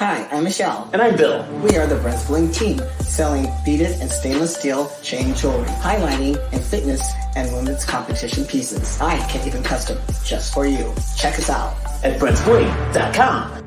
Hi, I'm Michelle. And I'm Bill. We are the Bling team, selling beaded and stainless steel chain jewelry, highlighting and fitness and women's competition pieces. I can even custom just for you. Check us out at BrentsBling.com.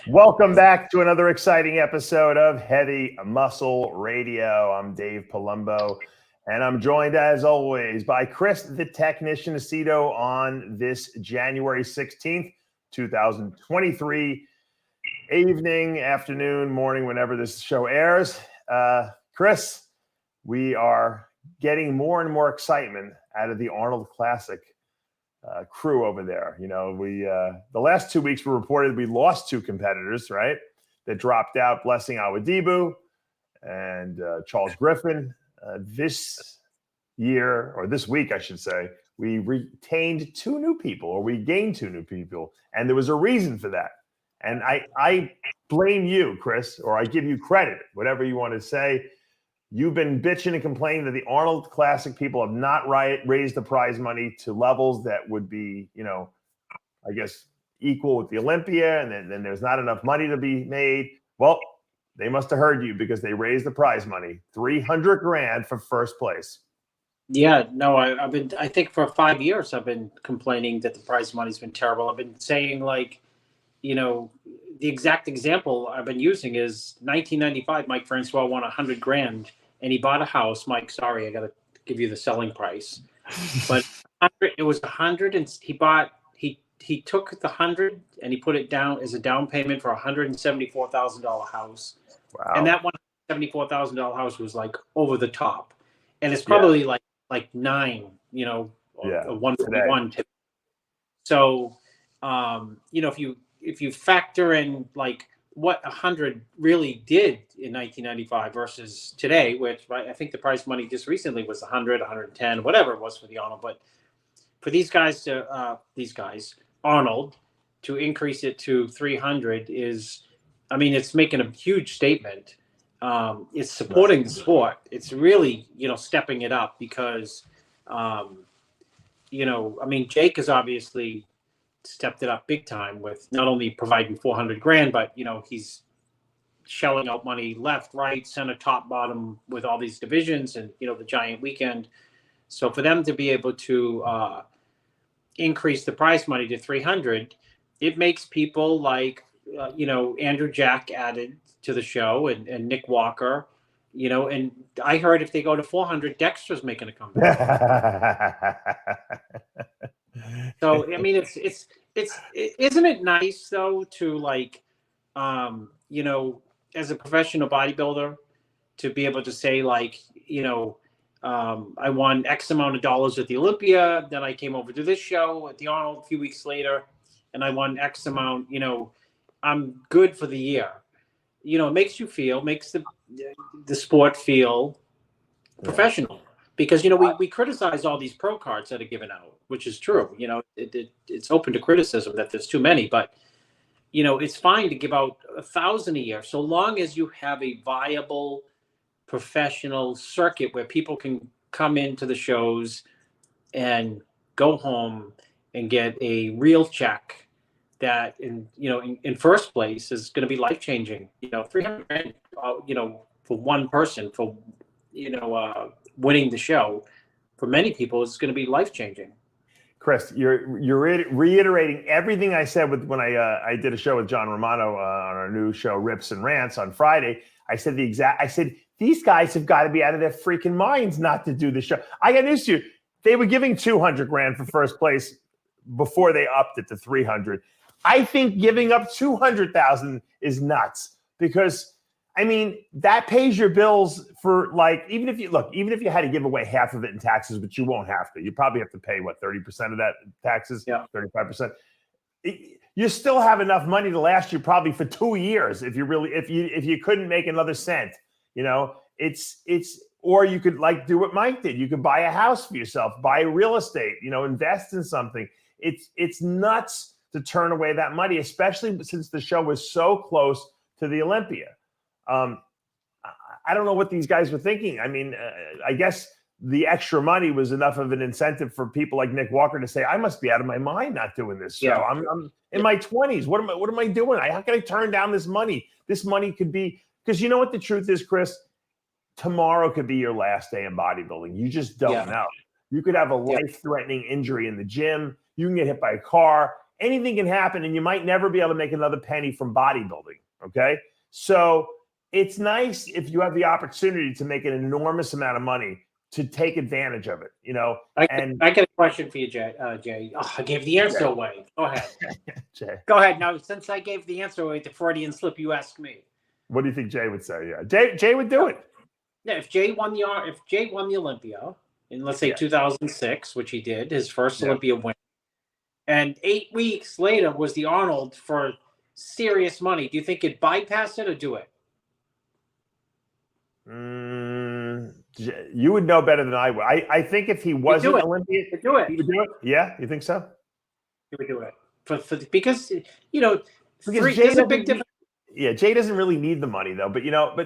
Welcome back to another exciting episode of Heavy Muscle Radio. I'm Dave Palumbo, and I'm joined, as always, by Chris, the Technician Aceto, on this January 16th, 2023 evening, afternoon, morning, whenever this show airs. Chris, we are getting more and more excitement out of the Arnold Classic crew over there. You know, we the last 2 weeks we reported we lost two competitors, right? That dropped out, Blessing Awadibu and Charles Griffin. This year, or this week, I should say, we retained two new people, or we gained two new people, and there was a reason for that. And I blame you, Chris, or I give you credit, whatever you want to say. You've been bitching and complaining that the Arnold Classic people have not raised the prize money to levels that would be, you know, I guess, equal with the Olympia, and then there's not enough money to be made. Well, they must have heard you, because they raised the prize money, $300,000 for first place. Yeah, no, I think for 5 years I've been complaining that the prize money's been terrible. I've been saying, like, you know, the exact example I've been using is 1995. Mike Francois won $100,000, and he bought a house. Mike, sorry, I got to give you the selling price, but it was 100, and he took the 100 and he put it down as a down payment for $174,000 house. Wow. And that $174,000 house was like over the top, and it's probably like 9, you know, a 141. So, you know, if you factor in like what 100 really did in 1995 versus today, which I think the prize money just recently was 100, 110, whatever it was for the Arnold. But for these guys Arnold, to increase it to 300 is, I mean, it's making a huge statement. It's supporting the sport. It's really, you know, stepping it up, because, you know, I mean, Jake has obviously stepped it up big time with not only providing $400,000, but, you know, he's shelling out money left, right, center, top, bottom with all these divisions and, you know, the giant weekend. So for them to be able to increase the prize money to 300, it makes people like, you know, Andrew Jack added to the show, and Nick Walker, you know, and I heard if they go to 400, Dexter's making a comeback. So, I mean, it's isn't it nice though to, like, you know, as a professional bodybuilder, to be able to say, like, you know, I won X amount of dollars at the Olympia, then I came over to this show at the Arnold a few weeks later, and I won X amount, you know, I'm good for the year. You know, it makes the sport feel professional, because, you know, we criticize all these pro cards that are given out, which is true. You know, it's open to criticism that there's too many, but, you know, it's fine to give out 1,000 a year, so long as you have a viable professional circuit where people can come into the shows and go home and get a real check that, in first place, is going to be life-changing. You know, $300,000, you know, for one person, for, you know, winning the show, for many people, is going to be life-changing. Chris, you're reiterating everything I said when I did a show with John Romano on our new show Rips and Rants on Friday. I said these guys have got to be out of their freaking minds not to do the show. I got news to you. They were giving $200,000 for first place before they upped it to 300. I think giving up $200,000 is nuts, because, I mean, that pays your bills for, like, even if you had to give away half of it in taxes, but you won't have to. You probably have to pay 30% of that taxes, 35%. You still have enough money to last you probably for 2 years if you couldn't make another cent. You know, or you could, like, do what Mike did. You could buy a house for yourself, buy real estate, you know, invest in something. It's nuts to turn away that money, especially since the show was so close to the Olympia. I don't know what these guys were thinking. I mean, I guess the extra money was enough of an incentive for people like Nick Walker to say, I must be out of my mind not doing this show. Yeah. I'm in my 20s. What am I doing? How can I turn down this money? This money could be, because you know what the truth is, Chris? Tomorrow could be your last day in bodybuilding. You just don't know. You could have a life-threatening injury in the gym. You can get hit by a car. Anything can happen, and you might never be able to make another penny from bodybuilding, okay? So it's nice if you have the opportunity to make an enormous amount of money to take advantage of it, you know? I get a question for you, Jay. Oh, I gave the answer away. Go ahead. Jay. Go ahead. Now, since I gave the answer away, the Freudian slip, you ask me. What do you think Jay would say? Yeah, Jay would do it. Yeah, if Jay won the Olympia in, let's say, 2006, which he did, his first Olympia win, and 8 weeks later was the Arnold for serious money, do you think he'd bypass it or do it? You would know better than I would. I think if he wasn't Olympian, he'd do it. He would do it. Yeah, you think so? He would do it because you know, because there's a big difference. Yeah, Jay doesn't really need the money though, but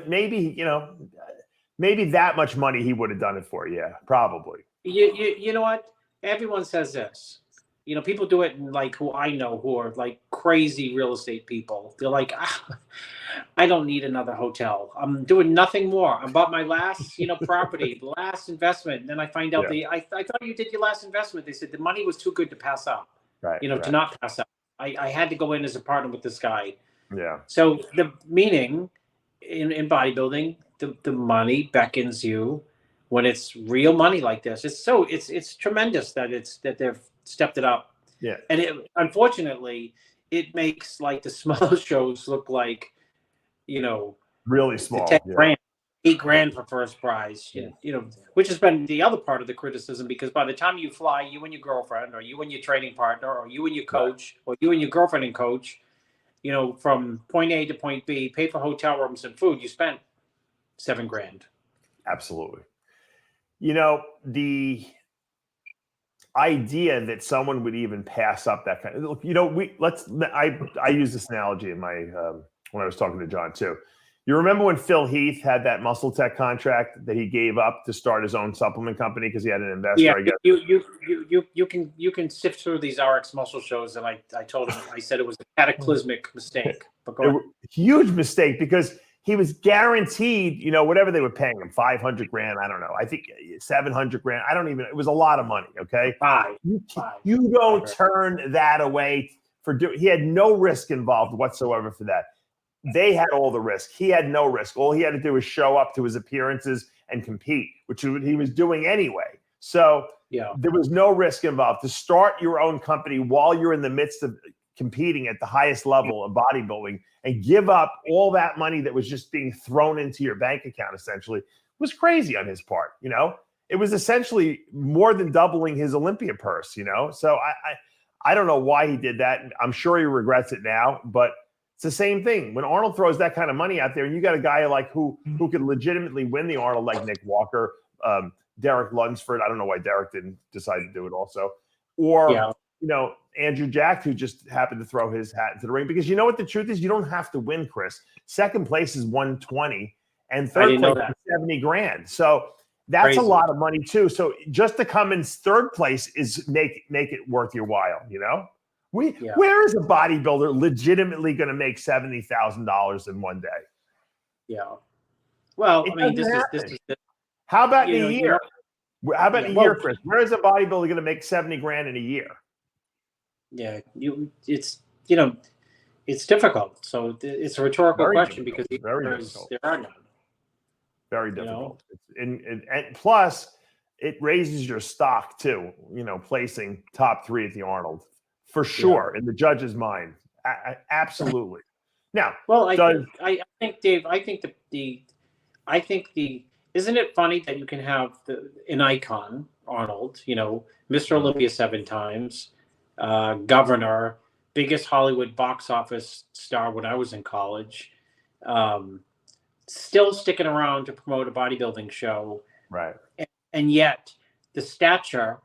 maybe maybe that much money he would have done it for. Yeah, probably. You know what? Everyone says this. You know, people do it, like who I know who are like crazy real estate people. They're like, I don't need another hotel. I'm doing nothing more. I bought my last, property, the last investment. And then I find out I thought you did your last investment. They said the money was too good to pass up. Right. To not pass up. I had to go in as a partner with this guy. Yeah. So the meaning in bodybuilding, the money beckons you when it's real money like this. It's tremendous that they've stepped it up. Yeah. And unfortunately, it makes like the small shows look like, really small. 10 grand, $8,000 for first prize, which has been the other part of the criticism, because by the time you fly, you and your girlfriend, or you and your training partner, or you and your coach, or you and your girlfriend and coach, from point A to point B, pay for hotel rooms and food, you spent $7,000. Absolutely. The idea that someone would even pass up that kind of, I use this analogy in my, when I was talking to John too. You remember when Phil Heath had that Muscle Tech contract that he gave up to start his own supplement company because he had an investor? Yeah, I guess. you can sift through these RX muscle shows, and I told him, I said it was a cataclysmic mistake. But go ahead. Huge mistake, because he was guaranteed, whatever they were paying him, $500,000. I don't know. I think $700,000. I don't even. It was a lot of money. Okay, Five. You don't turn that away for doing. He had no risk involved whatsoever for that. They had all the risk. He had no risk. All he had to do was show up to his appearances and compete, which he was doing anyway. So there was no risk involved. To start your own company while you're in the midst of competing at the highest level of bodybuilding and give up all that money that was just being thrown into your bank account essentially was crazy on his part. It was essentially more than doubling his Olympia purse, So I don't know why he did that. I'm sure he regrets it now, but it's the same thing. When Arnold throws that kind of money out there, and you got a guy like who could legitimately win the Arnold, like Nick Walker, Derek Lunsford. I don't know why Derek didn't decide to do it also. Or, Andrew Jack, who just happened to throw his hat into the ring. Because you know what the truth is? You don't have to win, Chris. Second place is $120, and third place is $70,000. So that's crazy. A lot of money too. So just to come in third place is make it worth your while, Where is a bodybuilder legitimately going to make $70,000 in one day? Yeah. Well, this is how about in a year? How about in a year, Chris? Where is a bodybuilder going to make $70,000 in a year? Yeah, it's difficult. So it's a rhetorical question because there are none. Very difficult. And plus, it raises your stock too. Placing top 3 at the Arnold. For sure, in the judge's mind, absolutely. Now, I think, Dave. Isn't it funny that you can have an icon, Arnold? Mr. Olympia 7 times, governor, biggest Hollywood box office star when I was in college, still sticking around to promote a bodybuilding show, right? And yet, the stature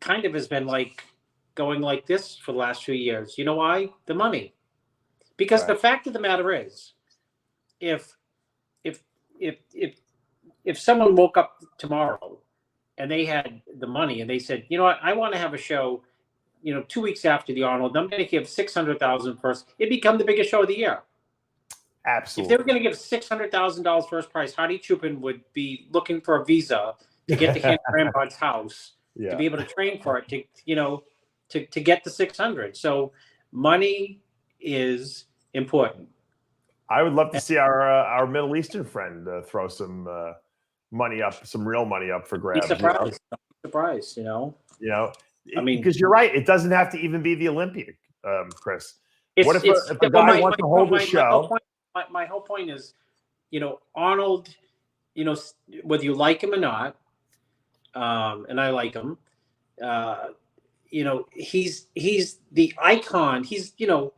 kind of has been like going like this for the last few years. You know why? The money. Because the fact of the matter is, if someone woke up tomorrow and they had the money and they said, you know what, I want to have a show, 2 weeks after the Arnold, I'm going to give $600,000 first. It'd become the biggest show of the year. Absolutely. If they were going to give $600,000 first prize, Hardy Chupin would be looking for a visa to get to Hannah Grandpa's house to be able to train for it, to get the 600. So money is important. I would love to see our Middle Eastern friend throw some money up, some real money up for grabs. Surprised. I mean, because you're right, it doesn't have to even be the Olympic, Chris. What if a guy wants to hold a show? My whole point is, Arnold, whether you like him or not, and I like him, he's the icon. He's the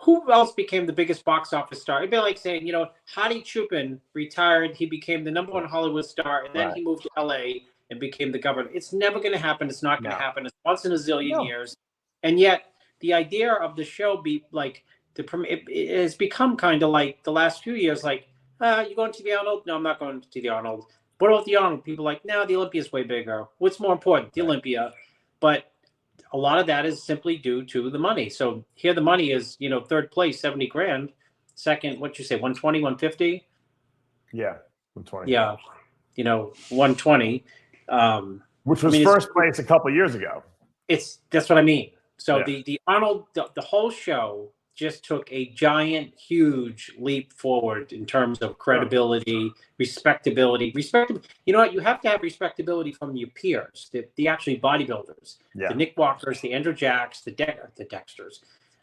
who else became the biggest box office star? It'd be like saying, Hardy Chupin retired. He became the #1 Hollywood star, and then he moved to LA and became the governor. It's never going to happen. It's not going to happen. It's once in a zillion years. And yet the idea of the show it has become kind of like the last few years, like, you going to the Arnold? No, I'm not going to the Arnold. What about the Arnold? People are like, no, the Olympia is way bigger. What's more important? The Olympia. But a lot of that is simply due to the money. So here the money is, third place, 70 grand. Second, what'd you say, 120, 150? Yeah, 120. Yeah, 120. Which was first place a couple of years ago. That's what I mean. So the Arnold, the whole show just took a giant, huge leap forward in terms of credibility, respectability. You know what? You have to have respectability from your peers, the actually bodybuilders, the Nick Walkers, the Andrew Jacks, the Dexters,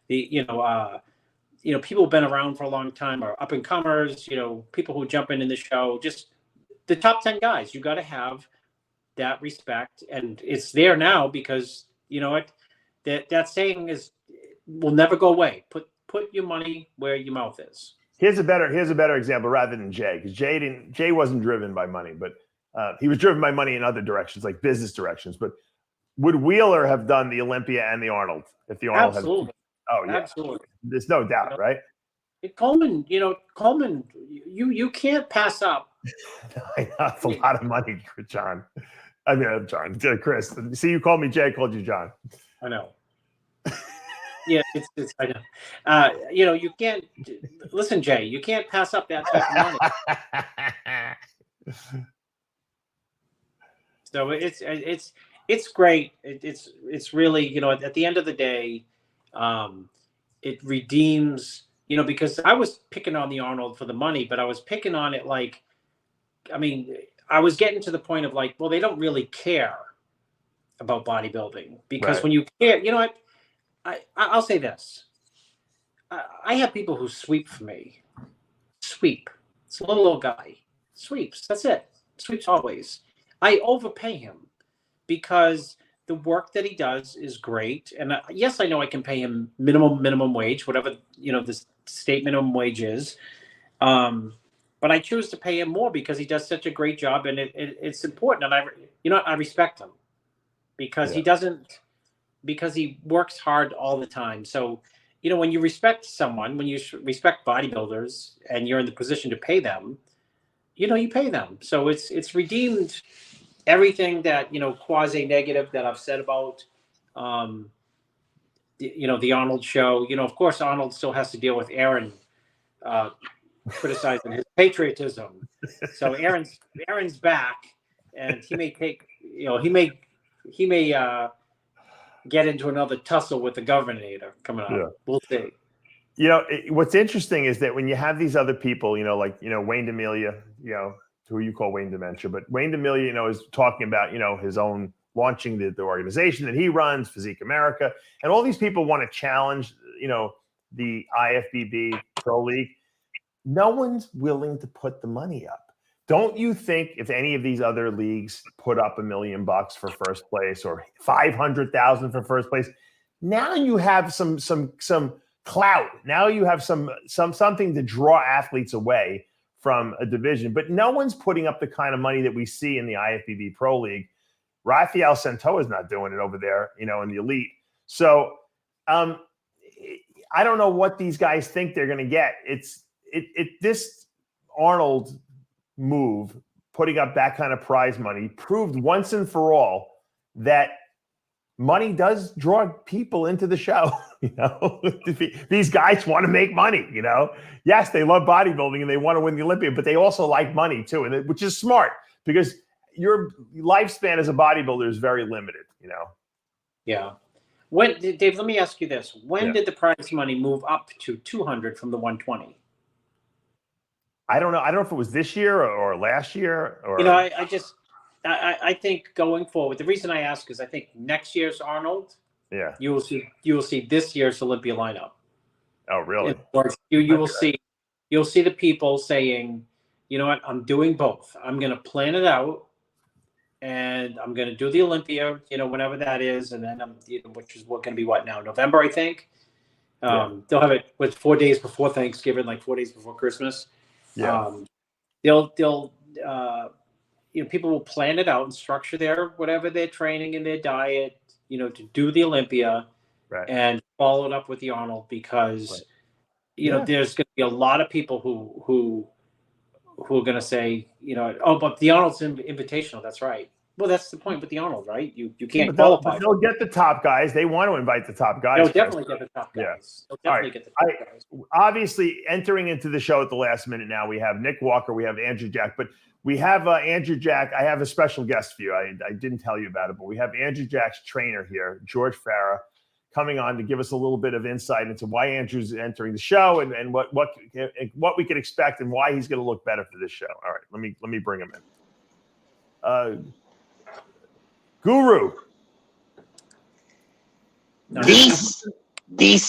people who've been around for a long time, or up and comers, people who jump in the show, just the top 10 guys. You got to have that respect, and it's there now because that saying will never go away. Put your money where your mouth is. Here's a better example rather than Jay, because Jay wasn't driven by money, but he was driven by money in other directions, like business directions. But would Wheeler have done the Olympia and the Arnold if the Arnold Absolutely. Oh yeah, absolutely. There's no doubt, right? Coleman, you can't pass up. I know, it's a lot of money, John. I mean, John, Chris. See, you called me Jay, I called you John. I know. Yeah, it's I know. You can't listen, Jay. You can't pass up that type of money. So it's great. It's really at the end of the day, it redeems. Because I was picking on the Arnold for the money, but I was picking on it I was getting to the point of well, they don't really care about bodybuilding because when you care, I'll say this. I have people who sweep for me. Sweep. It's a little old guy. Sweeps. That's it. Sweeps always. I overpay him because the work that he does is great. And yes, I know I can pay him minimum wage, whatever, the state minimum wage is. But I choose to pay him more because he does such a great job, and it's important. And I respect him because because he works hard all the time. So, when you respect someone, when you respect bodybuilders and you're in the position to pay them, you pay them. So it's redeemed everything that, quasi negative that I've said about, the Arnold show. Of course, Arnold still has to deal with Aaron, criticizing his patriotism. So Aaron's back, and he may take, he may get into another tussle with the governor coming up. Yeah. We'll see. What's interesting is that when you have these other people, Wayne D'Amelia, who you call Wayne Dementia, but Wayne D'Amelia, is talking about, his own launching the organization that he runs, Physique America, and all these people want to challenge, the IFBB Pro League. No one's willing to put the money up. Don't you think if any of these other leagues put up $1 million for first place or 500,000 for first place, now you have some clout. Now you have something to draw athletes away from a division. But no one's putting up the kind of money that we see in the IFBB Pro League. Rafael Santoa is not doing it over there, in the elite. So I don't know what these guys think they're going to get. This Arnold move, putting up that kind of prize money, proved once and for all that money does draw people into the show. These guys want to make money. Yes, they love bodybuilding and they want to win the Olympia, but they also like money too, which is smart because your lifespan as a bodybuilder is very limited. Yeah. Dave, let me ask you this: when did the prize money move up to 200 from the 120? I don't know. I don't know if it was this year or last year. Or I think going forward, the reason I ask is I think next year's Arnold, you will see this year's Olympia lineup. Oh, really? You'll see the people saying, you know what, I'm doing both. I'm going to plan it out, and I'm going to do the Olympia, whenever that is, and then which is going to be what now, November, I think. They'll have it with 4 days before Thanksgiving, like 4 days before Christmas. Yeah. People will plan it out and structure whatever their training and their diet, to do the Olympia, and follow it up with the Arnold because, there's going to be a lot of people who are going to say, but the Arnold's invitational. That's right. Well, that's the point with the Arnold, right? You can't qualify. They'll get the top guys. They want to invite the top guys. They'll definitely get the top guys. They'll definitely get the top guys. Obviously, entering into the show at the last minute now, we have Nick Walker, we have Andrew Jack, but we have Andrew Jack. I have a special guest for you. I didn't tell you about it, but we have Andrew Jack's trainer here, George Farah, coming on to give us a little bit of insight into why Andrew's entering the show and what we could expect and why he's going to look better for this show. All right, let me bring him in. Guru. This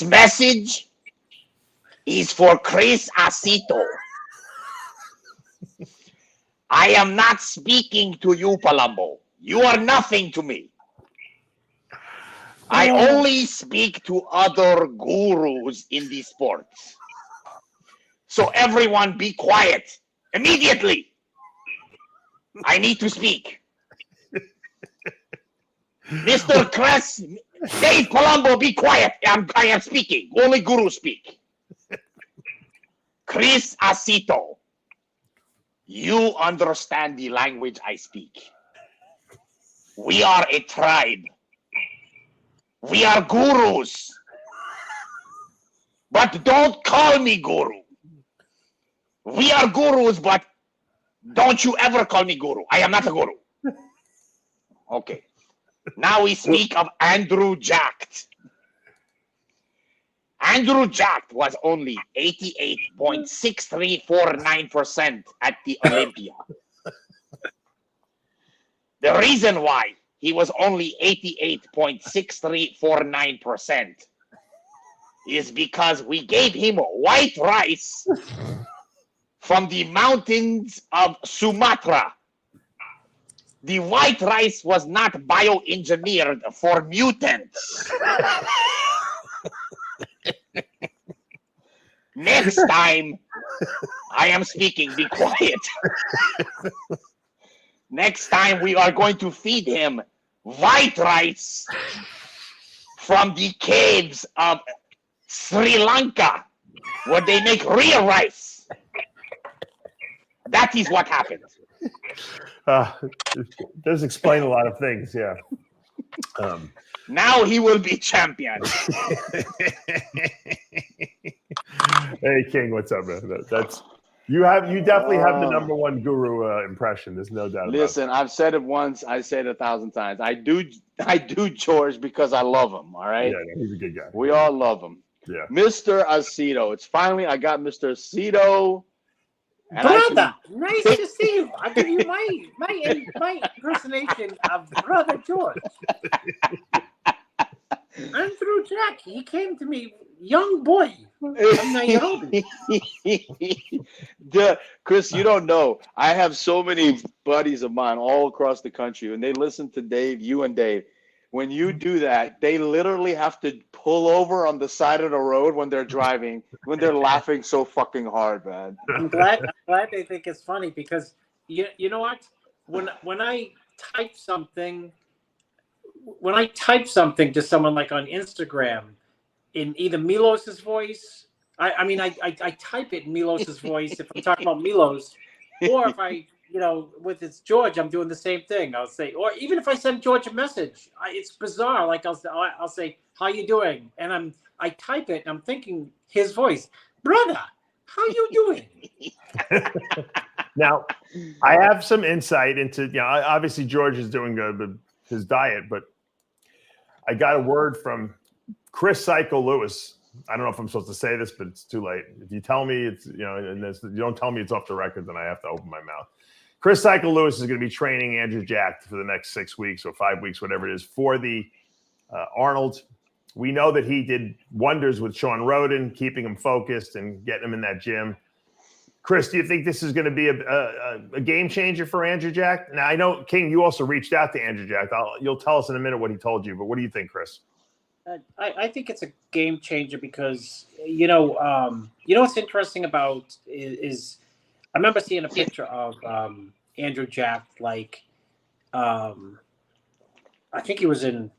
message is for Chris Aceto. I am not speaking to you, Palumbo. You are nothing to me. I only speak to other gurus in the sports. So everyone be quiet immediately. I need to speak. Mr. Chris, Dave Palumbo, be quiet. I am speaking. Only gurus speak. Chris Aceto, you understand the language I speak. We are a tribe. We are gurus. But don't call me guru. We are gurus, but don't you ever call me guru. I am not a guru. Okay. Now we speak of Andrew Jacked. Andrew Jacked was only 88.6349% at the Olympia. The reason why he was only 88.6349% is because we gave him white rice from the mountains of Sumatra. The white rice was not bioengineered for mutants. Next time, I am speaking, be quiet. Next time, we are going to feed him white rice from the caves of Sri Lanka, where they make real rice. That is what happened. It does explain a lot of things, yeah. Now he will be champion. Hey King, what's up, man? You definitely have the number one guru impression. There's no doubt. Listen, I've said it once. I say it 1,000 times. I do George because I love him. All right. Yeah, no, he's a good guy. We all love him. Yeah. Mr. Aceto. It's finally I got Mr. Aceto. Brother, nice to see you. I'll give you my impersonation of Brother George. Andrew Jack, he came to me, young boy. I'm Nairobi. Chris, you don't know. I have so many buddies of mine all across the country, and they listen to Dave, you and Dave. When you do that, they literally have to pull over on the side of the road when they're driving, when they're laughing so fucking hard, man. I'm glad they think it's funny because you know what? When I type something when I type something to someone like on Instagram in either Milos's voice, I mean, I type it in Milos's voice if I'm talking about Milos, or if I, with it's George, I'm doing the same thing. I'll say, or even if I send George a message, it's bizarre. Like I'll say, how you doing? And I type it and I'm thinking his voice, brother, how you doing? Now, I have some insight into, obviously George is doing good with his diet, but I got a word from Chris Aceto Lewis. I don't know if I'm supposed to say this, but it's too late. If you tell me it's, and you don't tell me it's off the record, then I have to open my mouth. Chris Aceto Lewis is going to be training Andrew Jack for the next 6 weeks or 5 weeks, whatever it is, for the Arnold. We know that he did wonders with Sean Roden, keeping him focused and getting him in that gym. Chris, do you think this is going to be a game changer for Andrew Jack? Now, I know, King, you also reached out to Andrew Jack. You'll tell us in a minute what he told you, but what do you think, Chris? I think it's a game changer because, what's interesting about is I remember seeing a picture of Andrew Jack, like, I think he was in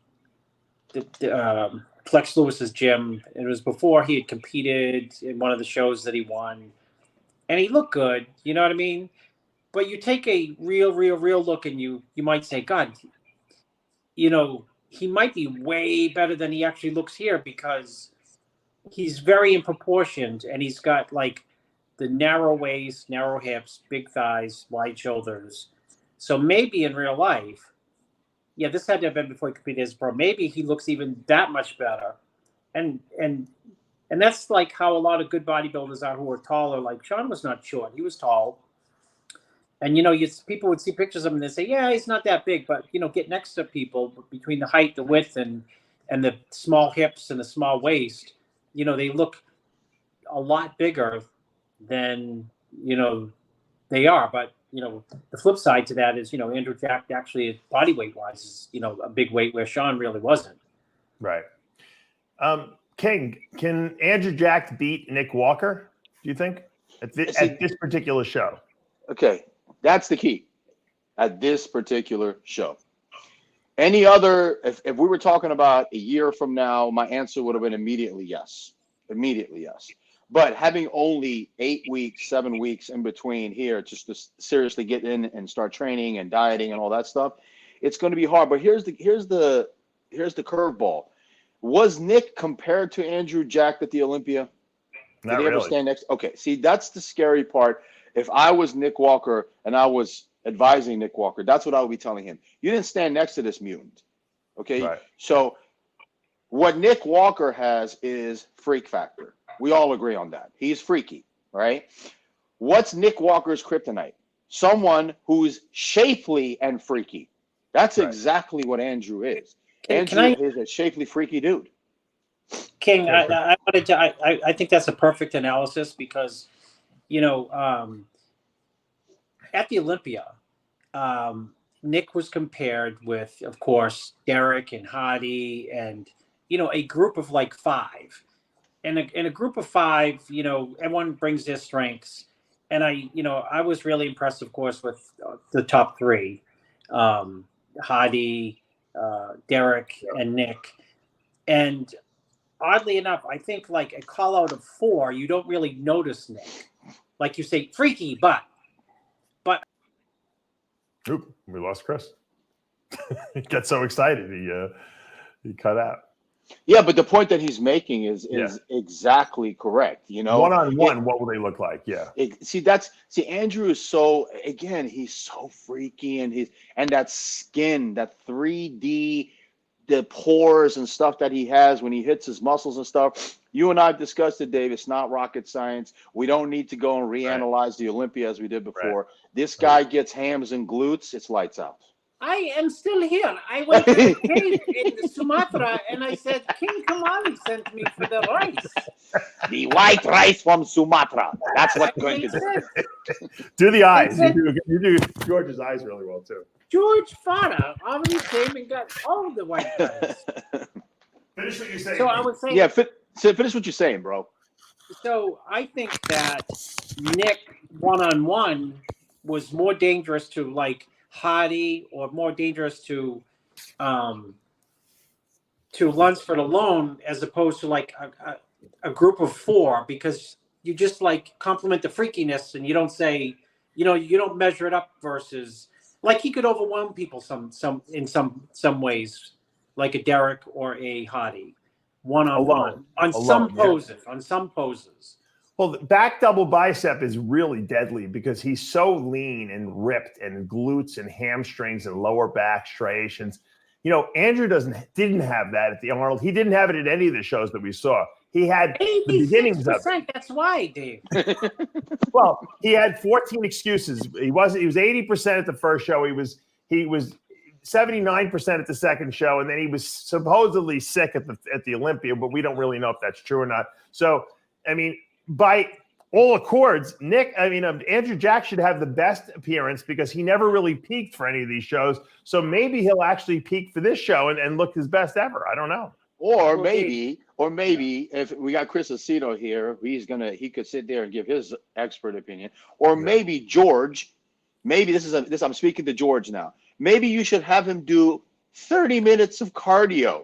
the Flex Lewis's gym. It was before he had competed in one of the shows that he won. And he looked good, you know what I mean? But you take a real look and you might say, God, he might be way better than he actually looks here because he's very in proportion and he's got like the narrow waist, narrow hips, big thighs, wide shoulders. So maybe in real life, this had to have been before he competed as pro. Maybe he looks even that much better. And that's like how a lot of good bodybuilders are who are taller. Like Sean was not short. He was tall. And, people would see pictures of him and they say, yeah, he's not that big. But, get next to people between the height, the width, and the small hips and the small waist, they look a lot bigger than, they are. But, the flip side to that is, Andrew Jack actually body weight wise is, a big weight where Sean really wasn't. Right. King, can Andrew Jack beat Nick Walker, do you think, at this particular show? Okay, that's the key. At this particular show. Any other, if we were talking about a year from now, my answer would have been immediately yes. Immediately yes. But having only 8 weeks, 7 weeks in between here just to seriously get in and start training and dieting and all that stuff, it's going to be hard. But here's the curveball. Was Nick compared to Andrew Jack at the Olympia? Not Did he really. ever stand next? Okay, see, that's the scary part. If I was Nick Walker and I was advising Nick Walker, that's what I would be telling him. You didn't stand next to this mutant. Okay? Right. So what Nick Walker has is freak factor. We all agree on that. He's freaky, right? What's Nick Walker's kryptonite? Someone who's shapely and freaky. That's Right. exactly what Andrew is. Can Andrew is a shapely, freaky dude. King, I think that's a perfect analysis because, at the Olympia, Nick was compared with, of course, Derek and Hardy and, a group of like 5. And in a group of 5, everyone brings their strengths. And I was really impressed, of course, with the top 3, Hardy, Derek, and Nick. And oddly enough, I think like a call out of 4, you don't really notice Nick. Like you say, freaky, but. Oop, we lost Chris. He got so excited he cut out. Yeah, but the point that he's making is exactly correct. One-on-one, what will they look like? Yeah. Andrew is so, again, he's so freaky and that skin, that 3D, the pores and stuff that he has when he hits his muscles and stuff. You and I have discussed it, Dave. It's not rocket science. We don't need to go and reanalyze the Olympia as we did before. Right. This guy gets hams and glutes. It's lights out. I am still here. I went to the cave in Sumatra and I said, King Kamali sent me for the rice. The white rice from Sumatra. That's what going to do. Do the eyes. You do George's eyes really well, too. George Farah already came and got all the white rice. Finish what you're saying. So I was saying. Yeah, finish what you're saying, bro. So I think that Nick one-on-one was more dangerous to like Hardy or more dangerous to Lunsford alone as opposed to like a group of 4, because you just like compliment the freakiness and you don't say, you don't measure it up versus like he could overwhelm people in some ways, like a Derek or a Hardy, one-on-one on some poses. Well, the back double bicep is really deadly because he's so lean and ripped, and glutes and hamstrings and lower back striations. Andrew didn't have that at the Arnold. He didn't have it at any of the shows that we saw. He had the beginnings of it. That's why, Dave. Well, he had 14 excuses. He was 80% at the first show. He was 79% at the second show, and then he was supposedly sick at the Olympia, but we don't really know if that's true or not. So, I mean, by all accords, Andrew Jack should have the best appearance because he never really peaked for any of these shows. So maybe he'll actually peak for this show and look his best ever. I don't know. Or maybe if we got Chris Aceto here, he could sit there and give his expert opinion. Or maybe George, I'm speaking to George now. Maybe you should have him do 30 minutes of cardio,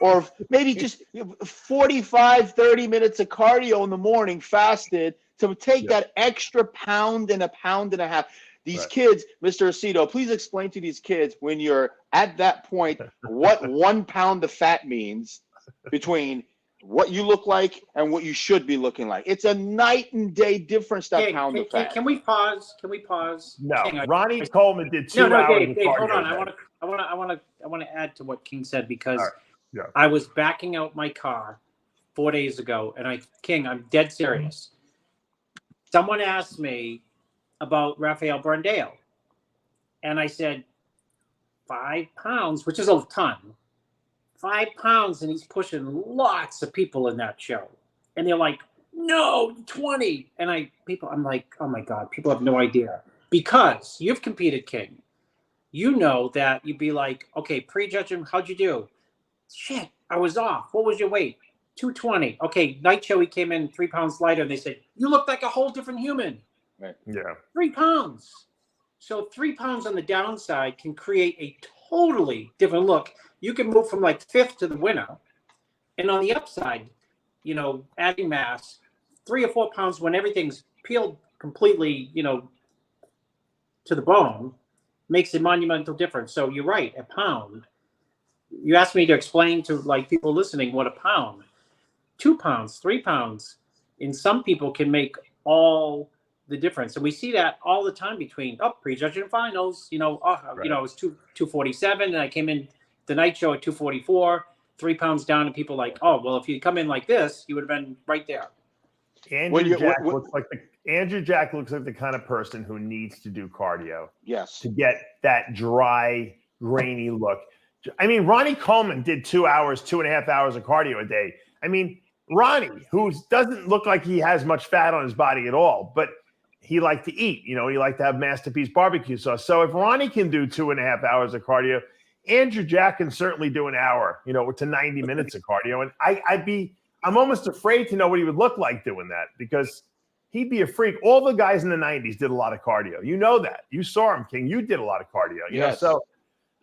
or maybe just 30 minutes of cardio in the morning, fasted, to take that extra pound and a half. These kids, Mr. Aceto, please explain to these kids when you're at that point what 1 pound of fat means between what you look like and what you should be looking like. It's a night and day difference, that pound of fat. Can we pause? No, Ronnie Coleman did 2 hours. Dave, hold on. I want to add to what King said because I was backing out my car 4 days ago, and I'm dead serious. Someone asked me about Rafael Brandao, and I said 5 pounds, which is a ton. 5 pounds, and he's pushing lots of people in that show, and they're like, no, 20. And I'm like, oh my God, people have no idea, because you've competed, King. That you'd be like, okay, prejudge him. How'd you do? Shit, I was off. What was your weight? 220. Okay, night show, he came in 3 pounds lighter, and they said, you look like a whole different human. Right. Yeah. 3 pounds. So 3 pounds on the downside can create a totally different look. You can move from like 5th to the winner. And on the upside, adding mass, 3 or 4 pounds when everything's peeled completely, to the bone, makes a monumental difference. So you're right, a pound. You asked me to explain to like people listening what a pound, 2 pounds, 3 pounds, in some people can make all the difference. And we see that all the time between prejudging and finals, it was 247 and I came in the night show at 244, 3 pounds down, and people like, oh, well, if you come in like this, you would have been right there. Andrew Jack looks like the kind of person who needs to do cardio. Yes. To get that dry, grainy look. I mean, Ronnie Coleman did 2.5 hours of cardio a day. I mean, Ronnie, who doesn't look like he has much fat on his body at all, but he liked to eat. He liked to have Masterpiece barbecue sauce. So if Ronnie can do 2.5 hours of cardio, Andrew Jack can certainly do an hour, to 90 minutes of cardio. And I'm almost afraid to know what he would look like doing that, because he'd be a freak. All the guys in the 90s did a lot of cardio. You know that. You saw him, King. You did a lot of cardio. You know, so,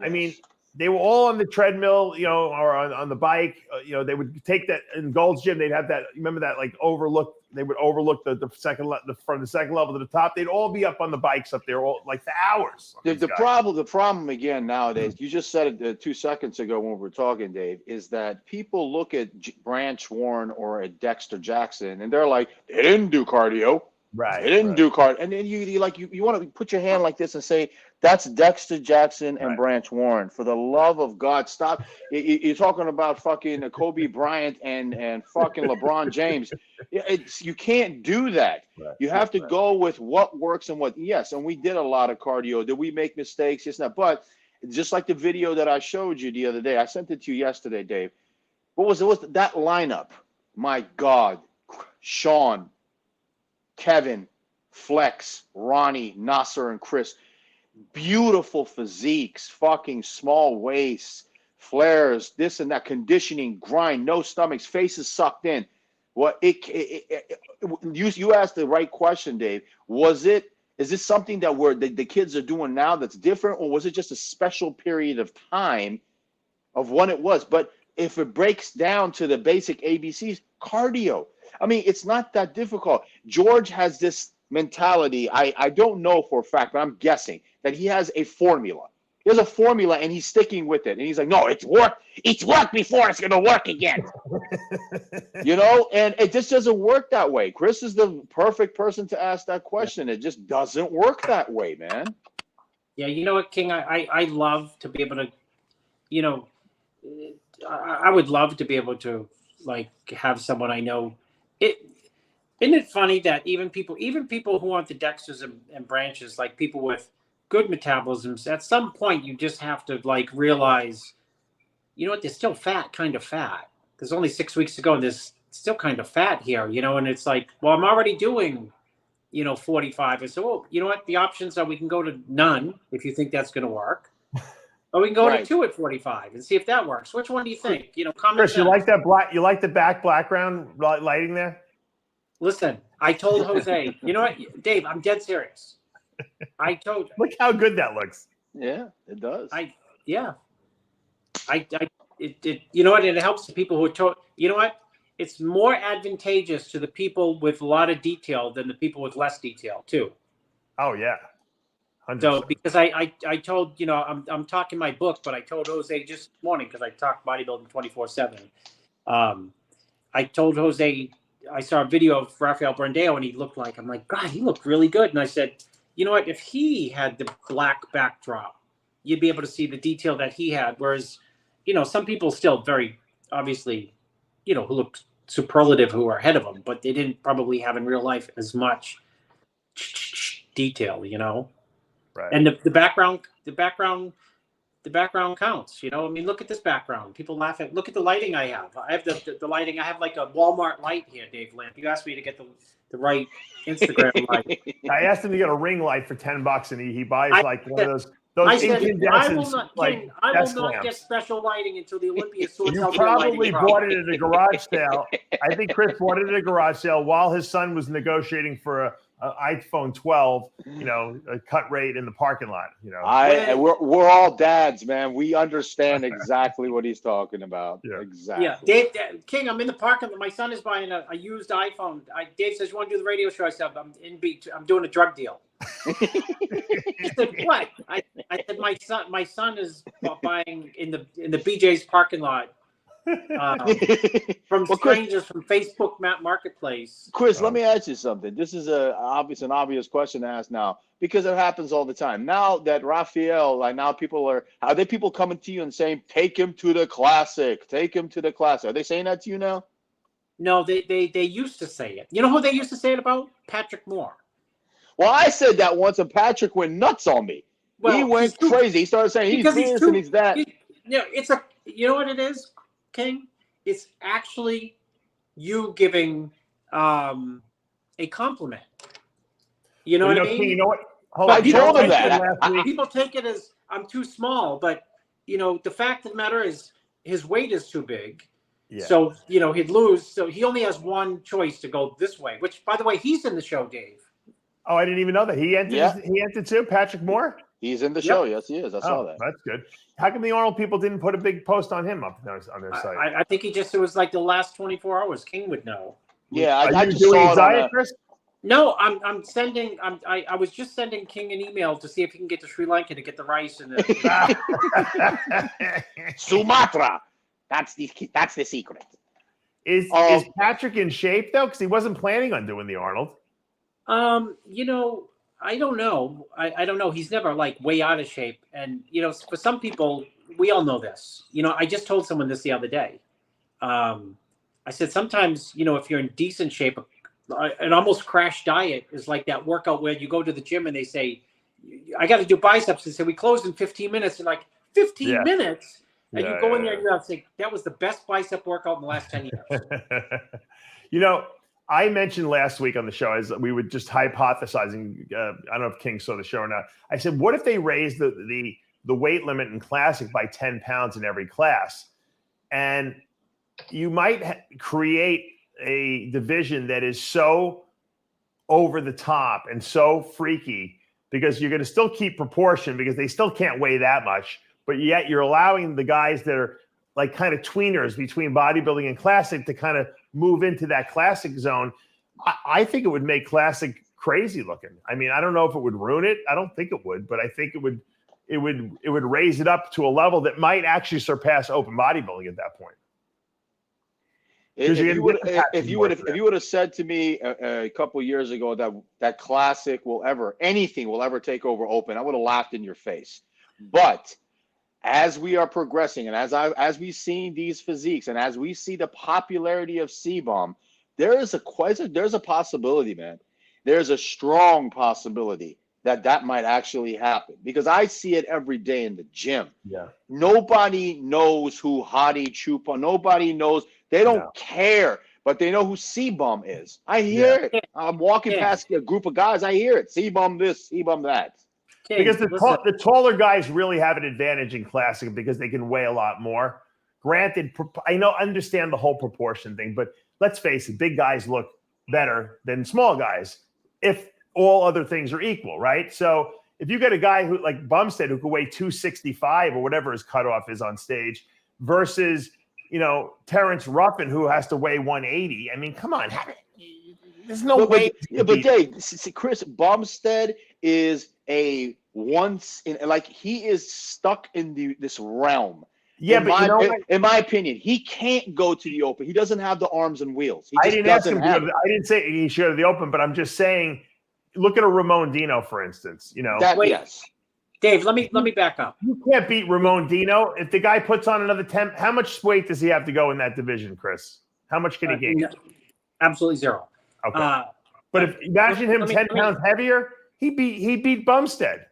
I mean, they were all on the treadmill, or on the bike. They would take that in Gold's Gym. They'd have that. Remember that, like, overlook. They would overlook the from the second level to the top. They'd all be up on the bikes up there, all like for hours. The problem again nowadays. You just said it 2 seconds ago when we were talking, Dave. Is that people look at Branch Warren or at Dexter Jackson and they're like, they didn't do cardio. Right. They didn't do cardio. And then you want to put your hand like this and say, that's Dexter Jackson and Branch Warren. For the love of God, stop. You're talking about fucking Kobe Bryant and fucking LeBron James. You can't do that. Right. You have to go with what works and what. Yes, and we did a lot of cardio. Did we make mistakes? Yes, not. But just like the video that I showed you the other day, I sent it to you yesterday, Dave. What was that lineup? My God. Sean, Kevin, Flex, Ronnie, Nasser, and Chris. Beautiful physiques, fucking small waists, flares, this and that, conditioning, grind, no stomachs, faces sucked in. You asked the right question, Dave. Is this something that the kids are doing now that's different, or was it just a special period of time of when it was? But if it breaks down to the basic ABCs, cardio. I mean, it's not that difficult. George has this mentality. I don't know for a fact, but I'm guessing that he has a formula. He has a formula and he's sticking with it. And he's like, no, it's worked. It's worked before. It's going to work again. You know, and it just doesn't work that way. Chris is the perfect person to ask that question. It just doesn't work that way, man. Yeah, you know what, King? I love to be able to, you know, I would love to be able to like have someone I know. Isn't it funny that even people who want the dexters and branches, like people with good metabolisms, at some point you just have to like realize, you know what, they're still kind of fat. There's only 6 weeks to go, and there's still kind of fat here, you know, and it's like, well, I'm already doing, you know, 45. And so, well, you know what, the options are we can go to none if you think that's going to work. Or we can go to 2 at 45 and see if that works. Which one do you think? You know, Chris, you like that black? You like the background lighting there? Listen, I told Jose. You know what, Dave? I'm dead serious. Look how good that looks. Yeah, it does. You know what? It helps the people who are you know what? It's more advantageous to the people with a lot of detail than the people with less detail too. Oh yeah. 100%. So because I told, you know, I'm talking my book, but I told Jose just this morning, because I talk bodybuilding 24/7. I told Jose I saw a video of Rafael Brandeo and he looked like, I'm like, God, he looked really good. And I said, you know what, if he had the black backdrop, you'd be able to see the detail that he had. Whereas, you know, some people still very obviously, you know, who look superlative, who are ahead of them, but they didn't probably have in real life as much detail, you know. Right. And the background counts, you know. I mean, look at this background. People laugh at. Look at the lighting I have. I have the lighting. I have like a Walmart light here, Dave Lamp. You asked me to get the right Instagram light. I asked him to get a ring light for $10, and he buys like one of those I said, I will not lamps. get special lighting until the Olympia sorts You out probably bought it at a garage sale. I think Chris bought it at a garage sale while his son was negotiating for an iPhone 12, you know, a cut rate in the parking lot. You know, we're all dads, man. We understand exactly what he's talking about. Yeah. Exactly. Yeah, Dave King. I'm in the parking lot. My son is buying a used iPhone. Dave says, "You want to do the radio show?" I said, I'm doing a drug deal." He said, "What?" I said, my son is buying in the BJ's parking lot from strangers from Facebook Marketplace. Chris, let me ask you something. This is an obvious question to ask now, because it happens all the time. Now that Rafael, like now people are there people coming to you and saying, take him to the classic, take him to the classic. Are they saying that to you now? No, they used to say it. You know who they used to say it about? Patrick Moore. Well, I said that once, and Patrick went nuts on me. Well, he went crazy. He started saying he's this and he's that. You know what it is, King? It's actually you giving a compliment. You know what I mean? King, you know what? I told him that. People take it as I'm too small, but you know the fact of the matter is his weight is too big. Yeah. So you know he'd lose. So he only has one choice to go this way. Which, by the way, he's in the show, Dave. Oh, I didn't even know that. He entered. Yeah. He entered too. Patrick Moore. He's in the show. Yes, he is. I saw that. That's good. How come the Arnold people didn't put a big post on him up on their site? I think it was like the last 24 hours. King would know. Yeah, I just saw it. Chris? No, I'm sending. I was just sending King an email to see if he can get to Sri Lanka to get the rice and the Sumatra. That's the secret. Is Patrick in shape though? Because he wasn't planning on doing the Arnold. You know, I don't know. I don't know. He's never like way out of shape. And, you know, for some people, we all know this. You know, I just told someone this the other day. I said, sometimes, you know, if you're in decent shape, an almost crash diet is like that workout where you go to the gym and they say, I got to do biceps. They say, we close in 15 minutes. And like 15 minutes. And you go in there and you're saying, that was the best bicep workout in the last 10 years. You know, I mentioned last week on the show, as we were just hypothesizing, I don't know if King saw the show or not. I said, what if they raised the weight limit in classic by 10 pounds in every class? And you might create a division that is so over the top and so freaky, because you're going to still keep proportion because they still can't weigh that much, but yet you're allowing the guys that are like kind of tweeners between bodybuilding and classic to kind of move into that classic zone, I think it would make classic crazy looking. I mean, I don't know if it would ruin it. I don't think it would, but I think it would raise it up to a level that might actually surpass open bodybuilding at that point. If you would have said to me a couple of years ago that classic anything will ever take over open, I would have laughed in your face. But as we are progressing, and as we see these physiques, and as we see the popularity of CBOM, there's a possibility, man. There's a strong possibility that might actually happen, because I see it every day in the gym. Yeah. Nobody knows who Hadi Chupa. Nobody knows. They don't care, but they know who CBOM is. I hear it. I'm walking past a group of guys. I hear it. CBOM this, CBOM that. Because the taller guys really have an advantage in classic because they can weigh a lot more. Granted, I understand the whole proportion thing, but let's face it, big guys look better than small guys if all other things are equal, right? So if you get a guy who like Bumstead who could weigh 265 or whatever his cutoff is on stage versus, Terrence Ruffin who has to weigh 180. I mean, come on. There's no way. But Dave, Chris, Bumstead is he is stuck in this realm. Yeah, in my opinion, he can't go to the open. He doesn't have the arms and wheels. I didn't ask him. I didn't say he should have the open, but I'm just saying, look at a Ramon Dino, for instance. Yes. Dave, let me back up. You can't beat Ramon Dino. If the guy puts on another 10, how much weight does he have to go in that division, Chris? How much can he gain? Absolutely zero. Okay. But if imagine him 10 pounds heavier, he beat Bumstead.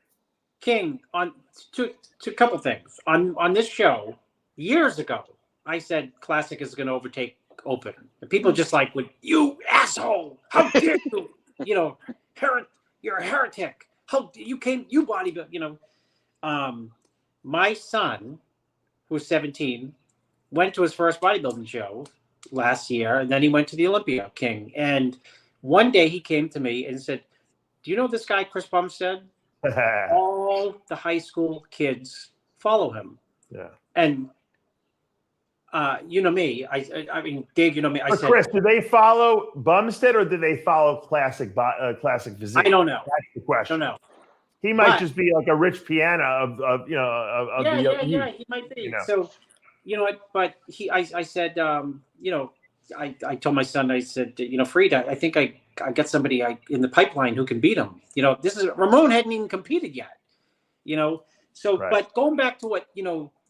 King, on two couple things. On this show, years ago, I said classic is going to overtake open. And people just like, you asshole, how dare you? You're a heretic. You bodybuild, my son, who's 17, went to his first bodybuilding show last year, and then he went to the Olympia, King. And one day he came to me and said, do you know this guy, Chris Bumstead? All the high school kids follow him. Yeah. And you know me. I mean, Dave, you know me. I said, Chris, do they follow Bumstead or do they follow classic physique? I don't know. That's the question. I don't know. He might just be like a Rich Piana of he might be. So, but I said, I told my son, I said, Frida, I think I got somebody in the pipeline who can beat him. Ramon hadn't even competed yet. So, right. But going back to what,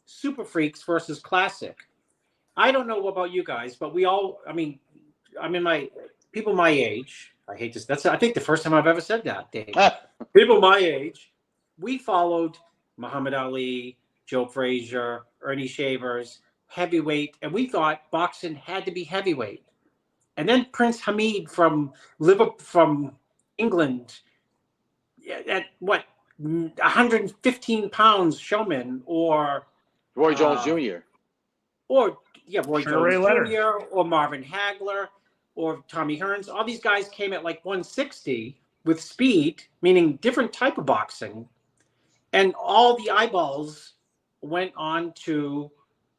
super freaks versus classic. I don't know about you guys, but people my age, I hate this. That's, I think, the first time I've ever said that, Dave. People my age, we followed Muhammad Ali, Joe Frazier, Ernie Shavers, heavyweight, and we thought boxing had to be heavyweight. And then Prince Hamid from England, at 115 pounds, showman, or Roy Jones Jr. Or Roy Jones Jr. or Marvin Hagler or Tommy Hearns. All these guys came at like 160 with speed, meaning different type of boxing. And all the eyeballs went on to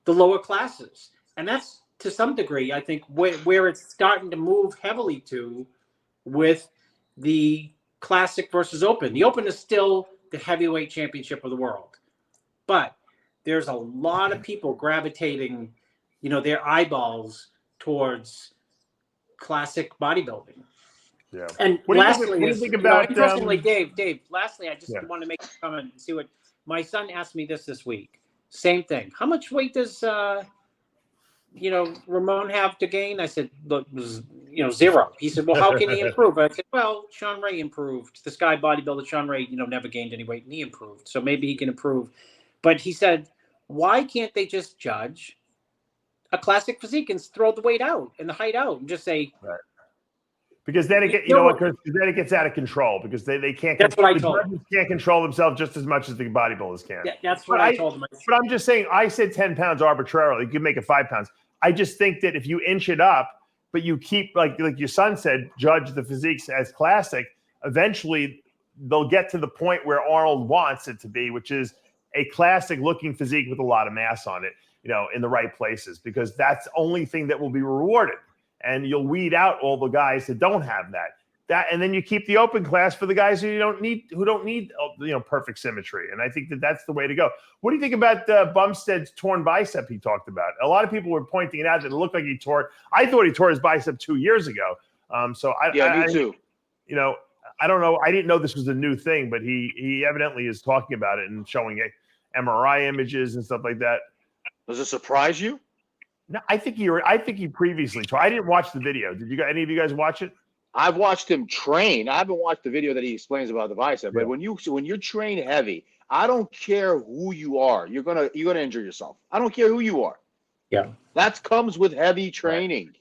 the lower classes. And that's, to some degree, I think, where it's starting to move heavily to with the classic versus open. The open is still the heavyweight championship of the world. But there's a lot of people gravitating, their eyeballs towards classic bodybuilding. Yeah. And lastly, interestingly, Dave, lastly, I just want to make a comment and see what my son asked me this week. Same thing. How much weight does Ramon have to gain? I said, look, zero. He said, well, how can he improve? I said, well, Sean Ray improved. This guy bodybuilder, Sean Ray, never gained any weight and he improved. So maybe he can improve. But he said, why can't they just judge a classic physique and throw the weight out and the height out and just say, right. Because then it gets, then it gets out of control because they can't. That's what I told him. Can't control themselves just as much as the bodybuilders can. Yeah, that's what I told him. But I'm just saying, I said 10 pounds arbitrarily. You could make it 5 pounds. I just think that if you inch it up, but you keep, like your son said, judge the physiques as classic, eventually they'll get to the point where Arnold wants it to be, which is a classic looking physique with a lot of mass on it, in the right places, because that's the only thing that will be rewarded. And you'll weed out all the guys that don't have that. And then you keep the open class for the guys who don't need perfect symmetry. And I think that's the way to go. What do you think about Bumstead's torn bicep he talked about? A lot of people were pointing it out that it looked like I thought he tore his bicep 2 years ago. Me too. I don't know. I didn't know this was a new thing, but he evidently is talking about it and showing MRI images and stuff like that. Does it surprise you? No, I think he previously tore. I didn't watch the video. Did any of you guys watch it? I've watched him train. I haven't watched the video that he explains about the bicep. But when you train heavy, I don't care who you are. You're gonna injure yourself. I don't care who you are. Yeah, that comes with heavy training.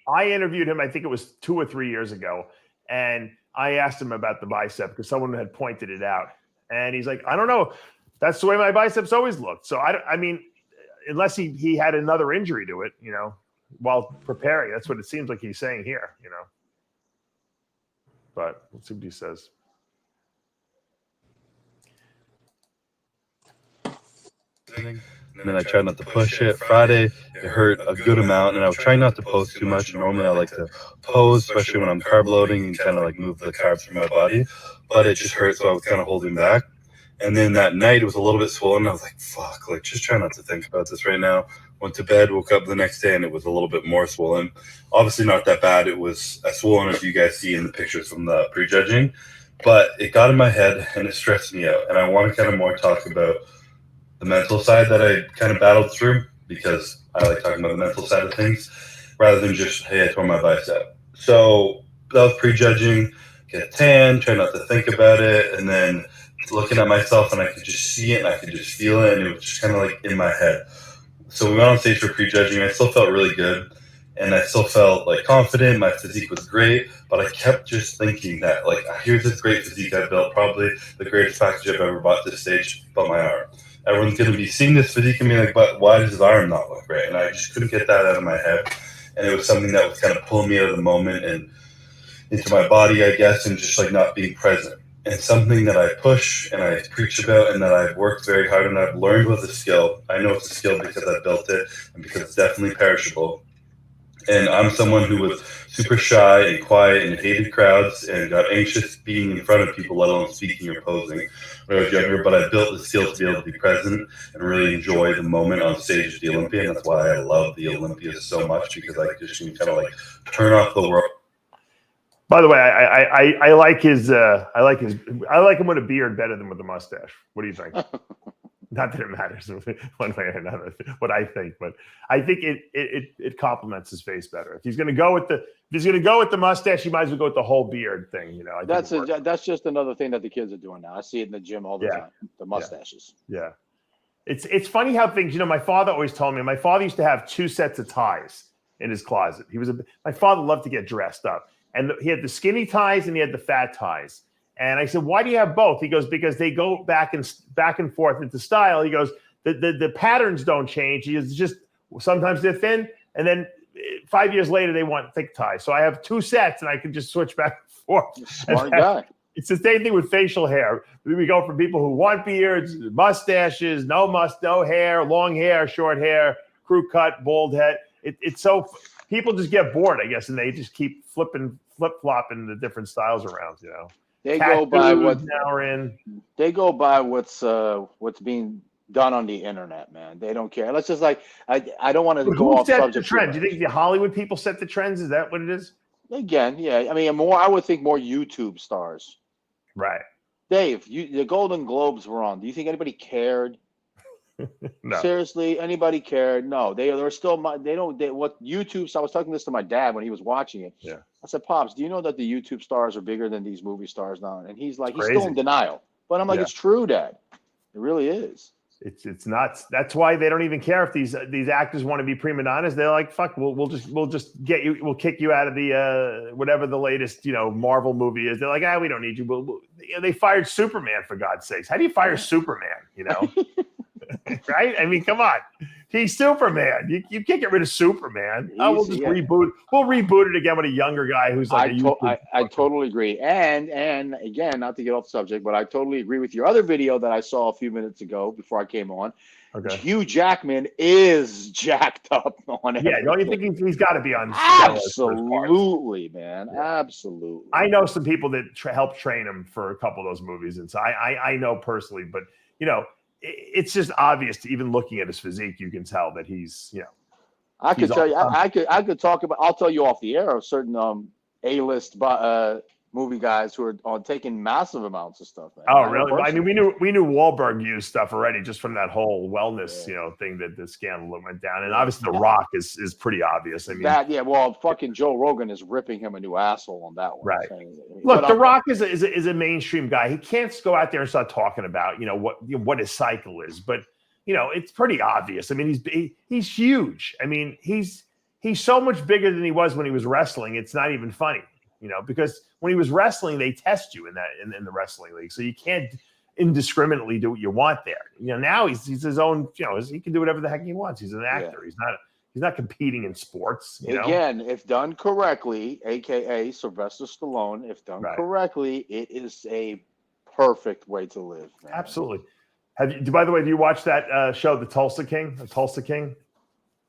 I interviewed him. I think it was 2 or 3 years ago, and I asked him about the bicep because someone had pointed it out, and he's like, "I don't know. That's the way my biceps always looked." So I mean, unless he had another injury to it, while preparing, that's what it seems like he's saying here, But let's see what he says. And then I tried not to push it. Friday, it hurt a good amount, and I was trying not to pose too much. Normally, I like to pose, especially when I'm carb loading and kind of like move the carbs from my body. But it just hurt, so I was kind of holding back. And then that night, it was a little bit swollen. I was like, fuck, like, just try not to think about this right now. Went to bed, woke up the next day, and it was a little bit more swollen. Obviously not that bad. It was as swollen as you guys see in the pictures from the prejudging. But it got in my head, and it stressed me out. And I want to kind of more talk about the mental side that I kind of battled through, because I like talking about the mental side of things rather than just, hey, I tore my bicep. So that was prejudging, get a tan, try not to think about it, and then looking at myself, and I could just see it and I could just feel it, and it was just kind of like in my head. So we went on stage for prejudging. I still felt really good, and I still felt like confident. My physique was great, but I kept just thinking that, like, here's this great physique I built, probably the greatest package I've ever bought this stage, but my arm. Everyone's going to be seeing this physique and be like, but why does his arm not look right? And I just couldn't get that out of my head. And it was something that was kind of pulling me out of the moment and into my body, I guess, and just like not being present. And something that I push and I preach about and that I've worked very hard and I've learned was a skill. I know it's a skill because I built it and because it's definitely perishable. And I'm someone who was super shy and quiet and hated crowds and got anxious being in front of people, let alone speaking or posing when I was younger. But I built the skill to be able to be present and really enjoy the moment on stage at the Olympia. And that's why I love the Olympia so much, because I just can kind of like turn off the world. By the way, I like I like him with a beard better than with a mustache. What do you think? Not that it matters one way or another, what I think, but I think it complements his face better. If he's going to go with the mustache, he might as well go with the whole beard thing. That's just another thing that the kids are doing now. I see it in the gym all the time. The mustaches. Yeah. It's funny how things. My father always told me. My father used to have 2 sets of ties in his closet. My father loved to get dressed up, and he had the skinny ties and he had the fat ties. And I said, why do you have both? He goes, because they go back and forth into style. He goes, the patterns don't change. It's just sometimes they're thin, and then 5 years later they want thick ties. So I have 2 sets, and I can just switch back and forth. Smart guy. It's the same thing with facial hair. We go from people who want beards, mustaches, no hair, long hair, short hair, crew cut, bald head. It's so people just get bored, I guess, and they just keep flip-flopping the different styles around. They go by They go by what's being done on the internet, man. They don't care. Let's just I don't want to go off subject. The trend? Do you think the Hollywood people set the trends? Is that what it is? Again, yeah. I mean, I would think more YouTube stars. Right. Dave, the Golden Globes were on. Do you think anybody cared? No. Seriously, anybody cared? No, they're still what YouTube. So I was talking this to my dad when he was watching it. Yeah. I said, Pops, do you know that the YouTube stars are bigger than these movie stars now? And he's like, he's crazy. still in denial. But I'm like, It's true, Dad. It really is. It's nuts. That's why they don't even care if these actors want to be prima donnas. They're like, fuck, we'll just get you. We'll kick you out of the whatever the latest Marvel movie is. They're like, we don't need you. They fired Superman, for God's sakes. How do you fire Superman? Right? I mean, come on. He's Superman. You can't get rid of Superman. We'll just yeah. reboot. We'll reboot it again with a younger guy who's like I totally agree. And again, not to get off subject, but I totally agree with your other video that I saw a few minutes ago before I came on. Okay. Hugh Jackman is jacked up on it. Yeah, don't you think he's got to be on? Absolutely, man. Yeah. Absolutely. I know some people that helped train him for a couple of those movies, and so I know personally. But you know, it's just obvious to even looking at his physique, you can tell that he's I could tell you. I could talk about. I'll tell you off the air of certain A-list movie guys who are taking massive amounts of stuff. Man. Oh, really? I mean, we knew Wahlberg used stuff already just from that whole wellness, thing that the scandal went down. And obviously, The Rock is pretty obvious. I mean, well, fucking Joe Rogan is ripping him a new asshole on that one. Right. Look, The Rock is a mainstream guy. He can't go out there and start talking about what his cycle is, but it's pretty obvious. I mean, he's huge. I mean, he's so much bigger than he was when he was wrestling. It's not even funny. Because when he was wrestling, they test you in the wrestling league, so you can't indiscriminately do what you want there. Now he's his own. He can do whatever the heck he wants. He's an actor. Yeah. He's not competing in sports. Again, if done correctly, aka Sylvester Stallone, if done correctly, it is a perfect way to live. Man. Absolutely. By the way, have you watched that show, The Tulsa King? The Tulsa King?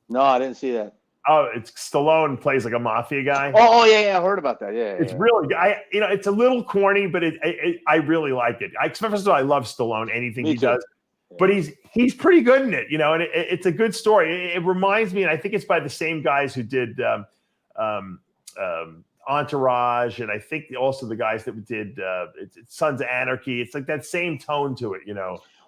No, I didn't see that. Oh, it's Stallone plays like a mafia guy. Oh yeah, I heard about that. Yeah, it's really, it's a little corny, but I really like it. First of all, I love Stallone, anything he does, but he's pretty good in it, and it's a good story. It reminds me, and I think it's by the same guys who did Entourage, and I think also the guys that did Sons of Anarchy. It's like that same tone to it,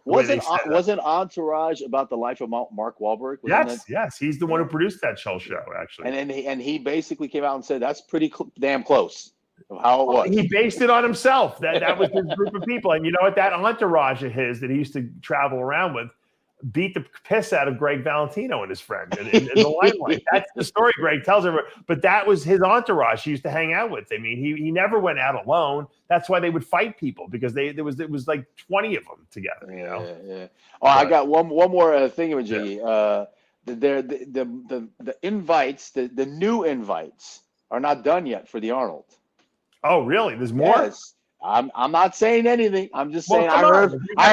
Wasn't Entourage about the life of Mark Wahlberg? Yes. He's the one who produced that show, actually. And he basically came out and said that's pretty damn close of how it was. He based it on himself. That was his group of people. And you know what? That entourage of his that he used to travel around with beat the piss out of Greg Valentino and his friend in the limelight. That's the story Greg tells everyone. But that was his entourage he used to hang out with. I mean, he never went out alone. That's why they would fight people, because it was like 20 of them together. Yeah. Oh, I got one more thingamajiggy. The invites, the new invites are not done yet for the Arnold. Oh, really? There's more? Yes. I'm not saying anything. I'm just saying I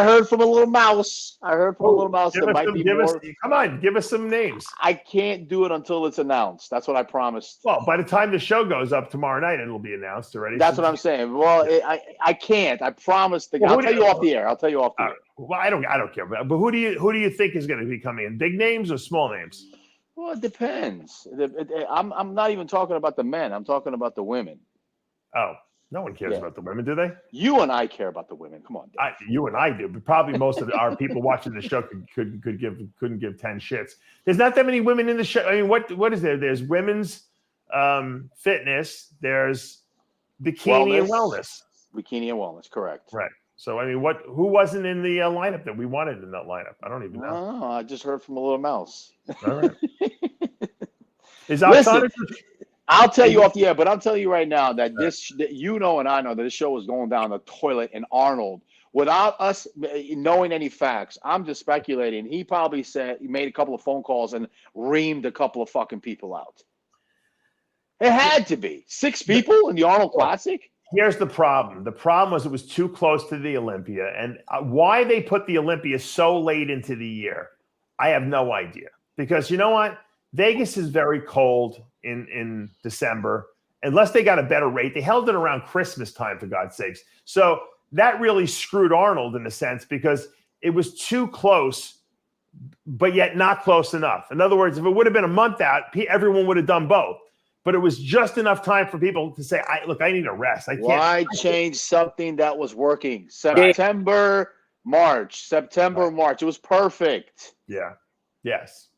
heard from a little mouse. There might be more. Come on, give us some names. I can't do it until it's announced. That's what I promised. Well, by the time the show goes up tomorrow night, it'll be announced already. That's what I'm saying. Well, I can't. I promised. I'll tell you off the air. Well, I don't care. But who do you think is going to be coming in? Big names or small names? Well, it depends. I'm not even talking about the men. I'm talking about the women. Oh. No one cares about the women, do they? You and I care about the women. Come on, Dave. You and I do, but probably most of our people watching the show couldn't give 10 shits. There's not that many women in the show. I mean, what is there? There's women's fitness. There's bikini and wellness. Bikini and wellness, correct. Right. So I mean, who wasn't in the lineup that we wanted in that lineup? I don't even know. Oh, I just heard from a little mouse. All right. Is Oksana? I'll tell you off the air, but I'm telling you right now that and I know that this show was going down the toilet in Arnold without us knowing any facts. I'm just speculating. He probably he made a couple of phone calls and reamed a couple of fucking people out. It had to be 6 people in the Arnold Classic. Here's the problem. The problem was it was too close to the Olympia, and why they put the Olympia so late into the year, I have no idea. Because you know what? Vegas is very cold in December, unless they got a better rate. They held it around Christmas time, for God's sakes. So that really screwed Arnold in a sense, because it was too close, but yet not close enough. In other words, if it would have been a month out, everyone would have done both. But it was just enough time for people to say, I need a rest. I can't. Why change something that was working? September, March. It was perfect. Yeah. Yes.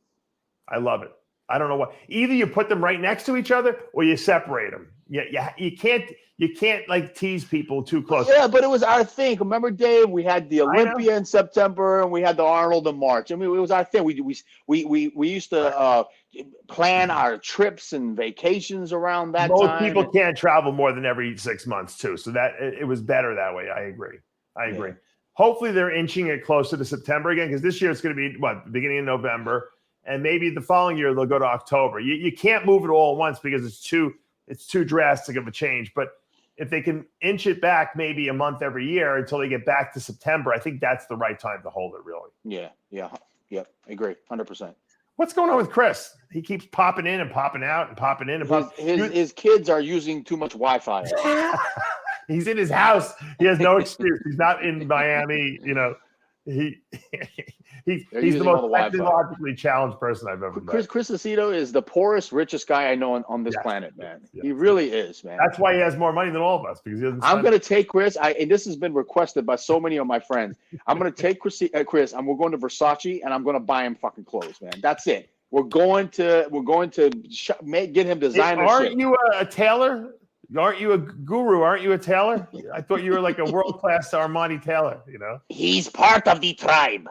I love it. I don't know what. Either you put them right next to each other or you separate them. Yeah, you can't like tease people too close. Yeah, but it was our thing. Remember, Dave? We had the Olympia in September and we had the Arnold in March. I mean, it was our thing. We used to plan our trips and vacations around that time. Most people can't travel more than every 6 months too, so that it was better that way. I agree. Hopefully, they're inching it closer to September again, because this year it's going to be beginning of November. and maybe the following year they'll go to October. You can't move it all at once because it's too drastic of a change. But if they can inch it back maybe a month every year until they get back to September, I think that's the right time to hold it, really. Yeah. I agree, 100%. What's going on with Chris? He keeps popping in and popping out and popping in and popping. His kids are using too much Wi-Fi. He's in his house. He has no excuse. He's not in Miami. He's the most technologically challenged person I've ever met. Chris Aceto is the poorest, richest guy I know on this planet, man. Yeah. He really is, man. That's why he has more money than all of us, because he doesn't. I'm going to take Chris. And this has been requested by so many of my friends. I'm going to take Chris, and we're going to Versace, and I'm going to buy him fucking clothes, man. That's it. We're going to get him designer. Aren't you a tailor? Aren't you a guru? Aren't you a tailor? I thought you were like a world-class Armani tailor, He's part of the tribe.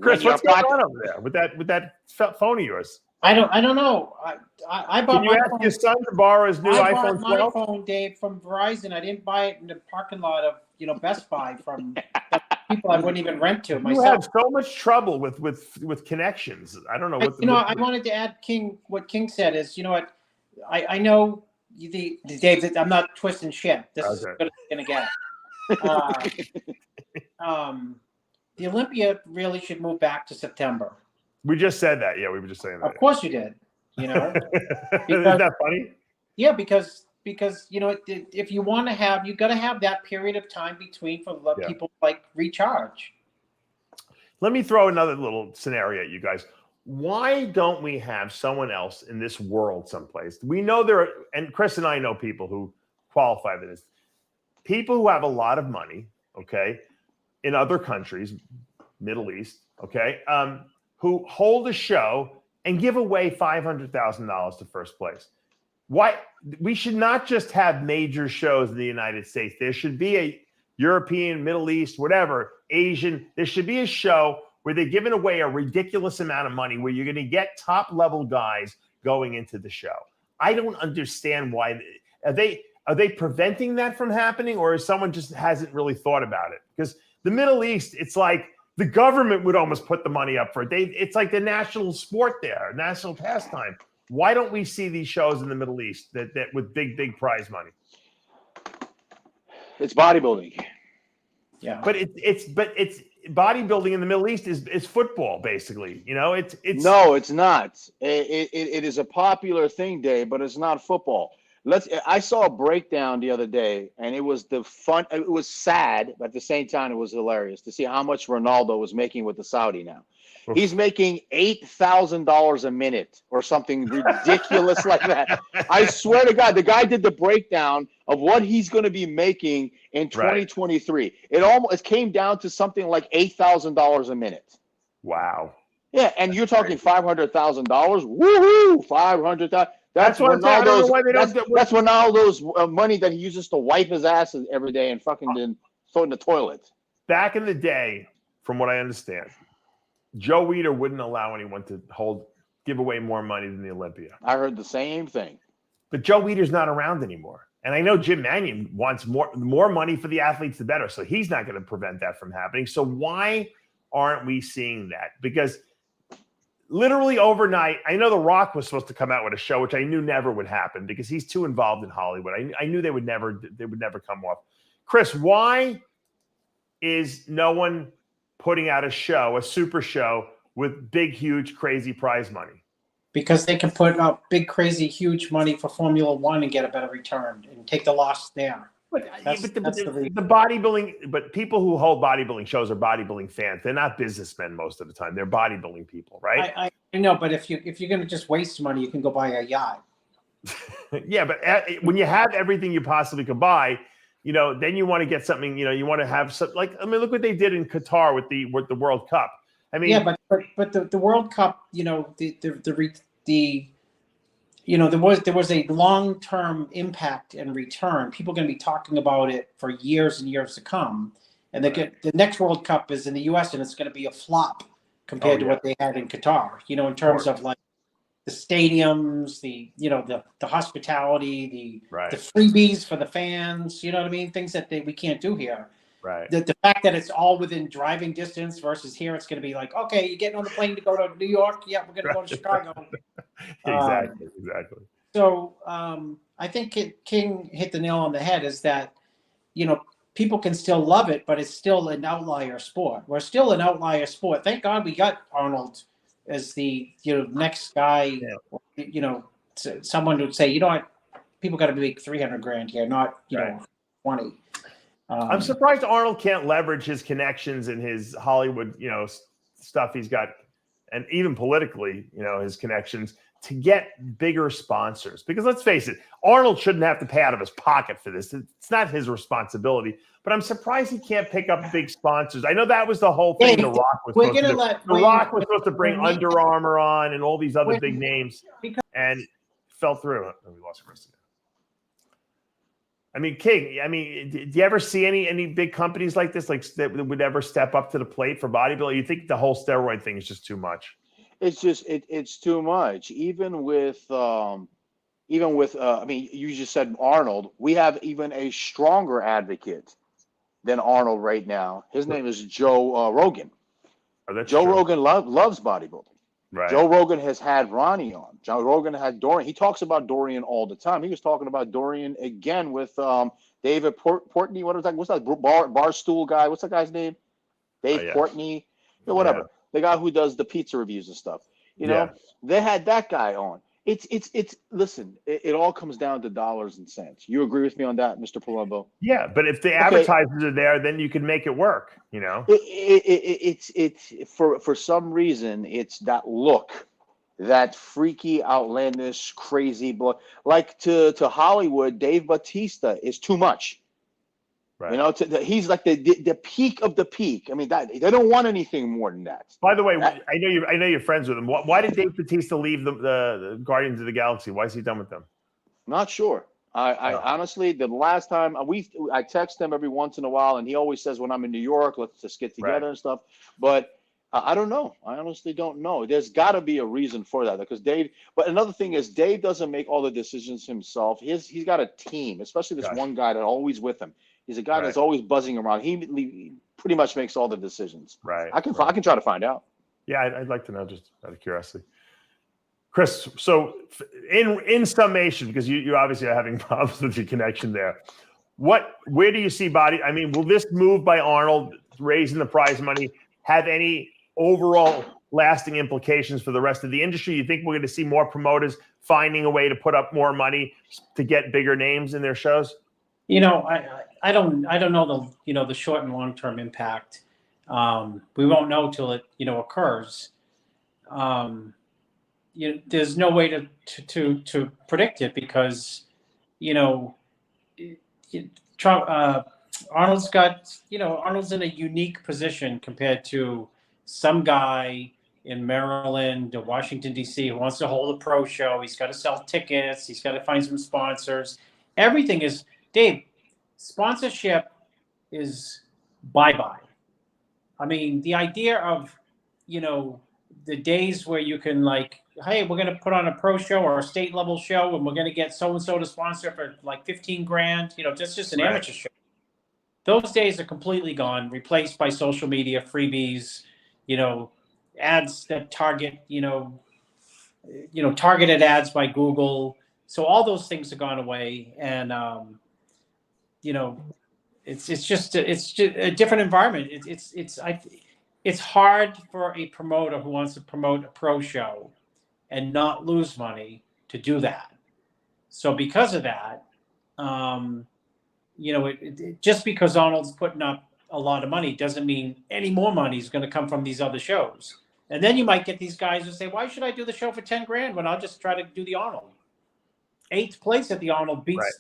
Chris, what's going on over there with that phone of yours? I don't know. I bought. Can you ask your son to borrow his new iPhone 12? I bought my phone, Dave, from Verizon. I didn't buy it in the parking lot of Best Buy from people I wouldn't even rent to myself. You have so much trouble with connections. I don't know what. I wanted to add what King said is, I know. Dave, I'm not twisting shit. This is good as it's gonna get. The Olympia really should move back to September. We just said that. Yeah, we were just saying that. Of course you did. Isn't that funny? Yeah, because if you want to have, you got to have that period of time between for people recharge. Let me throw another little scenario at you guys. Why don't we have someone else in this world someplace? We know there are, and Chris and I know people who qualify for this. People who have a lot of money, okay, in other countries, Middle East, okay, who hold a show and give away $500,000 to first place. Why? We should not just have major shows in the United States. There should be a European, Middle East, whatever, Asian. There should be a show where they're giving away a ridiculous amount of money, where you're going to get top-level guys going into the show. I don't understand why. Are they preventing that from happening, or is someone just hasn't really thought about it? Because the Middle East, it's like the government would almost put the money up for it. It's like the national sport there, national pastime. Why don't we see these shows in the Middle East that with big prize money? It's bodybuilding. Yeah, but it's bodybuilding in the Middle East is football, basically. It's no, it's not. It is a popular thing, Dave, but it's not football. I saw a breakdown the other day, and it was it was sad, but at the same time it was hilarious to see how much Ronaldo was making with the Saudi now. He's making $8,000 a minute or something ridiculous like that. I swear to God, the guy did the breakdown of what he's going to be making in 2023. Right. It came down to something like $8,000 a minute. Wow. Yeah, and you're talking $500,000. Woohoo! $500,000. That's Ronaldo's money that he uses to wipe his ass every day and fucking throw in the toilet. Back in the day, from what I understand, Joe Weider wouldn't allow anyone to give away more money than the Olympia. I heard the same thing. But Joe Weider's not around anymore. And I know Jim Mannion wants more money for the athletes, the better. So he's not going to prevent that from happening. So why aren't we seeing that? Because literally overnight, I know The Rock was supposed to come out with a show, which I knew never would happen because he's too involved in Hollywood. I knew they would never come off. Chris, why is no one putting out a super show with big, huge, crazy prize money? Because they can put up big, crazy, huge money for Formula One and get a better return and take the loss there. But the bodybuilding, but people who hold bodybuilding shows are bodybuilding fans. They're not businessmen most of the time. They're bodybuilding people, right? I know, but if you're going to just waste money, you can go buy a yacht. Yeah, but when you have everything you possibly could buy, then you want to get something. You want to have some. Look what they did in Qatar with the World Cup. Yeah, but the World Cup, there was a long-term impact and return. People are going to be talking about it for years and years to come. And the next World Cup is in the U.S. and it's going to be a flop compared to what they had in Qatar. In terms of like the stadiums, the hospitality, the freebies for the fans. You know what I mean? Things that we can't do here. Right. The fact that it's all within driving distance versus here, it's going to be like, okay, you're getting on the plane to go to New York. Yeah, we're going to go to Chicago. Exactly. So I think King hit the nail on the head is that, people can still love it, but it's still an outlier sport. We're still an outlier sport. Thank God we got Arnold as the, next guy, someone would say, what, people got to make 300 grand here, not, 20. I'm surprised Arnold can't leverage his connections and his Hollywood, stuff he's got, and even politically, his connections to get bigger sponsors. Because let's face it, Arnold shouldn't have to pay out of his pocket for this. It's not his responsibility. But I'm surprised he can't pick up big sponsors. I know that was the whole thing The Rock was supposed to do. The Rock was supposed to bring Under Armour on and all these other big names, and fell through. We lost the rest of it. I mean, King, do you ever see any big companies like this, like that would ever step up to the plate for bodybuilding? You think the whole steroid thing is just too much? It's just it's too much. Even with you just said Arnold. We have even a stronger advocate than Arnold right now. His name is Joe Rogan. Oh, that's Joe true. Rogan loves bodybuilding. Right. Joe Rogan has had Ronnie on. Joe Rogan had Dorian. He talks about Dorian all the time. He was talking about Dorian again with David Portney. What was that? What's that Barstool guy? What's that guy's name? Dave Portney. Whatever. Yeah. The guy who does the pizza reviews and stuff. They had that guy on. Listen, it all comes down to dollars and cents. You agree with me on that, Mr. Palumbo? Yeah, but if the advertisers are there, then you can make it work, It's for some reason, it's that look, that freaky, outlandish, crazy blood. Like to Hollywood, Dave Bautista is too much. Right. He's like the peak of the peak. I mean, they don't want anything more than that. By the way, I know you're friends with him. Why did Dave Bautista leave the Guardians of the Galaxy? Why is he done with them? Not sure. I honestly, the last time I text him every once in a while, and he always says when I'm in New York, let's just get together and stuff. But I don't know. I honestly don't know. There's got to be a reason for that because Dave. But another thing is Dave doesn't make all the decisions himself. He's got a team, especially this one guy that's always with him. He's a guy that's always buzzing around. He pretty much makes all the decisions. Right. I can try to find out. Yeah, I'd like to know just out of curiosity. Chris, so in summation, because you obviously are having problems with your connection there, where do you see will this move by Arnold raising the prize money have any overall lasting implications for the rest of the industry? You think we're going to see more promoters finding a way to put up more money to get bigger names in their shows? I don't know the short and long term impact. We won't know till it occurs. There's no way to predict it because Arnold's got Arnold's in a unique position compared to some guy in Maryland or Washington D.C. who wants to hold a pro show. He's got to sell tickets. He's got to find some sponsors. Everything is. Dave, sponsorship is bye-bye. I mean, the idea of, the days where you can hey, we're going to put on a pro show or a state level show and we're going to get so-and-so to sponsor for 15 grand, just an amateur show. Those days are completely gone, replaced by social media, freebies, ads that target, targeted ads by Google. So all those things have gone away. And, it's just a different environment. It's hard for a promoter who wants to promote a pro show and not lose money to do that. So because of that, just because Arnold's putting up a lot of money doesn't mean any more money is going to come from these other shows. And then you might get these guys who say, why should I do the show for 10 grand when I'll just try to do the Arnold? 8th place at the Arnold beats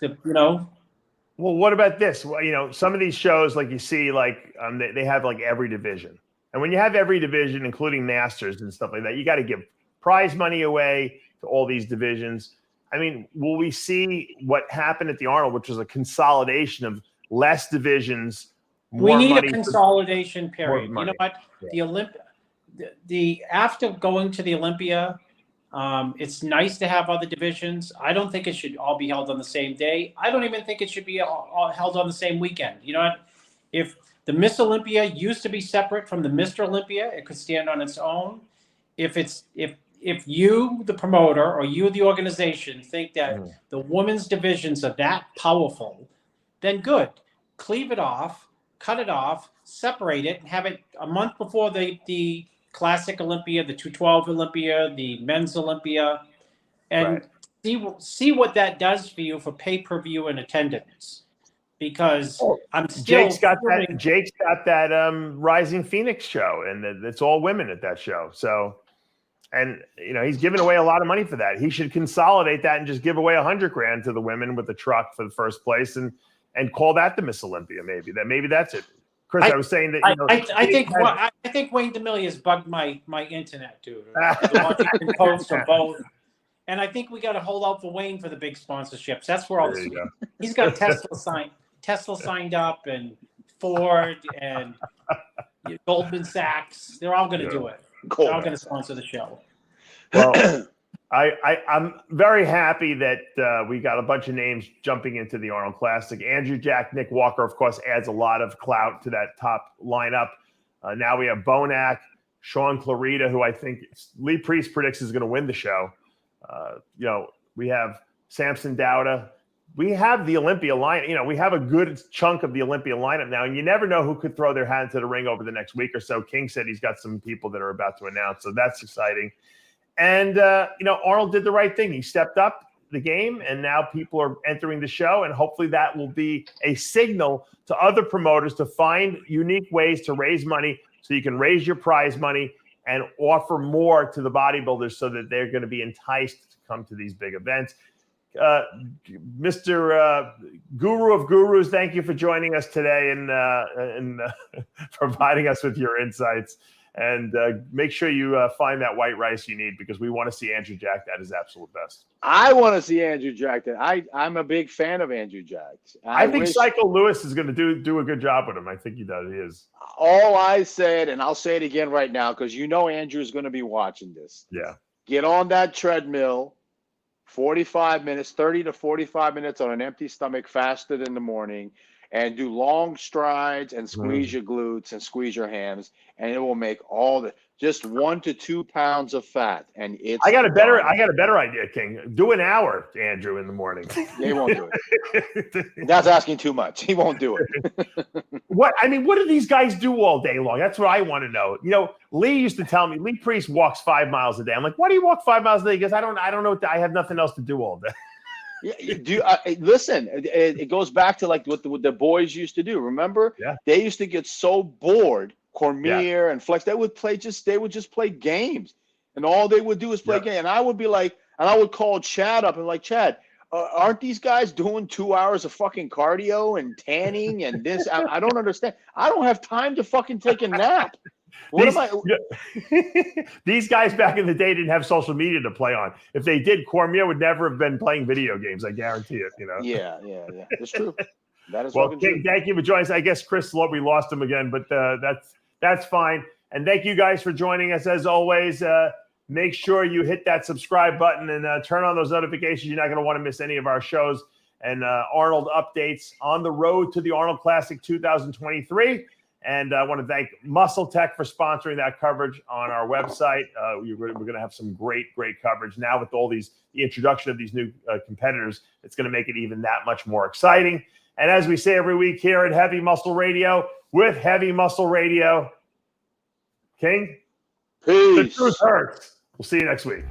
Well, what about this? Well, some of these shows, like you see, they have every division. And when you have every division, including masters and stuff like that, you got to give prize money away to all these divisions. I mean, will we see what happened at the Arnold, which was a consolidation of less divisions? We need a consolidation period. You know what? The after going to the Olympia, it's nice to have other divisions. I don't think it should all be held on the same day. I don't even think it should be all held on the same weekend. You know what? If The Miss Olympia used to be separate from the Mr. Olympia. It could stand on its own. If you, the promoter, or you, the organization, think that the women's divisions are that powerful, then good. Cleave it off, cut it off, separate it, and have it a month before the Classic Olympia, the 212 Olympia, the Men's Olympia, and see what that does for you for pay-per-view and attendance. Because I'm still Jake's got that Rising Phoenix show, and it's all women at that show. So, and he's giving away a lot of money for that. He should consolidate that and just give away $100,000 to the women with the truck for the first place, and call that the Miss Olympia. Maybe that's it. Chris, I was saying that I think Wayne DeMillia has bugged my internet, dude. Washington Post or both. And I think we got to hold out for Wayne for the big sponsorships. That's where all this. He's got Tesla signed up, and Ford and Goldman Sachs. They're all going to do it. They're all going to sponsor the show. Well, I'm very happy that we got a bunch of names jumping into the Arnold Classic. Andrew Jack, Nick Walker, of course, adds a lot of clout to that top lineup. Now we have Bonac, Sean Clarita, who I think Lee Priest predicts is going to win the show. We have Samson Dowda. We have the Olympia line. We have a good chunk of the Olympia lineup now, and you never know who could throw their hat into the ring over the next week or so. King said he's got some people that are about to announce, so that's exciting. And, Arnold did the right thing. He stepped up the game, and now people are entering the show, and hopefully that will be a signal to other promoters to find unique ways to raise money so you can raise your prize money and offer more to the bodybuilders so that they're going to be enticed to come to these big events. Mr. Guru of Gurus, thank you for joining us today and providing us with your insights. And make sure you find that white rice you need, because we want to see Andrew Jack at his absolute best. I want to see Andrew Jack. I'm a big fan of Andrew Jack. I think Psycho Lewis is going to do a good job with him. I think he does. He is. All I said, and I'll say it again right now, because Andrew is going to be watching this. Yeah. Get on that treadmill, 45 minutes, 30 to 45 minutes on an empty stomach, fasted in the morning, and do long strides and squeeze your glutes and squeeze your hams, and it will make just 1 to 2 pounds of fat. And I got a better idea, King. Do an hour, Andrew, in the morning. He won't do it. That's asking too much. He won't do it. What do these guys do all day long? That's what I want to know. Lee used to tell me, Lee Priest walks 5 miles a day. I'm like, why do you walk 5 miles a day? He goes, I don't know. I have nothing else to do all day. Yeah, listen, it goes back to like what the boys used to do. Remember? Yeah. They used to get so bored. Cormier and Flex, they would just play games, and all they would do is play games. And I would be like, and I would call Chad up and like, Chad, aren't these guys doing 2 hours of fucking cardio and tanning and this? I don't understand. I don't have time to fucking take a nap. These guys back in the day didn't have social media to play on. If they did, Cormier would never have been playing video games. I guarantee it. Yeah. It's true. That is well. King, thank you for joining us. I guess Chris, we lost him again, but that's fine. And thank you guys for joining us as always. Make sure you hit that subscribe button and turn on those notifications. You're not going to want to miss any of our shows and Arnold updates on the road to the Arnold Classic 2023. And I want to thank Muscle Tech for sponsoring that coverage on our website. We're going to have some great coverage now with the introduction of these new competitors. It's going to make it even that much more exciting. And as we say every week here at Heavy Muscle Radio, with Heavy Muscle Radio, King, peace. The truth hurts. We'll see you next week.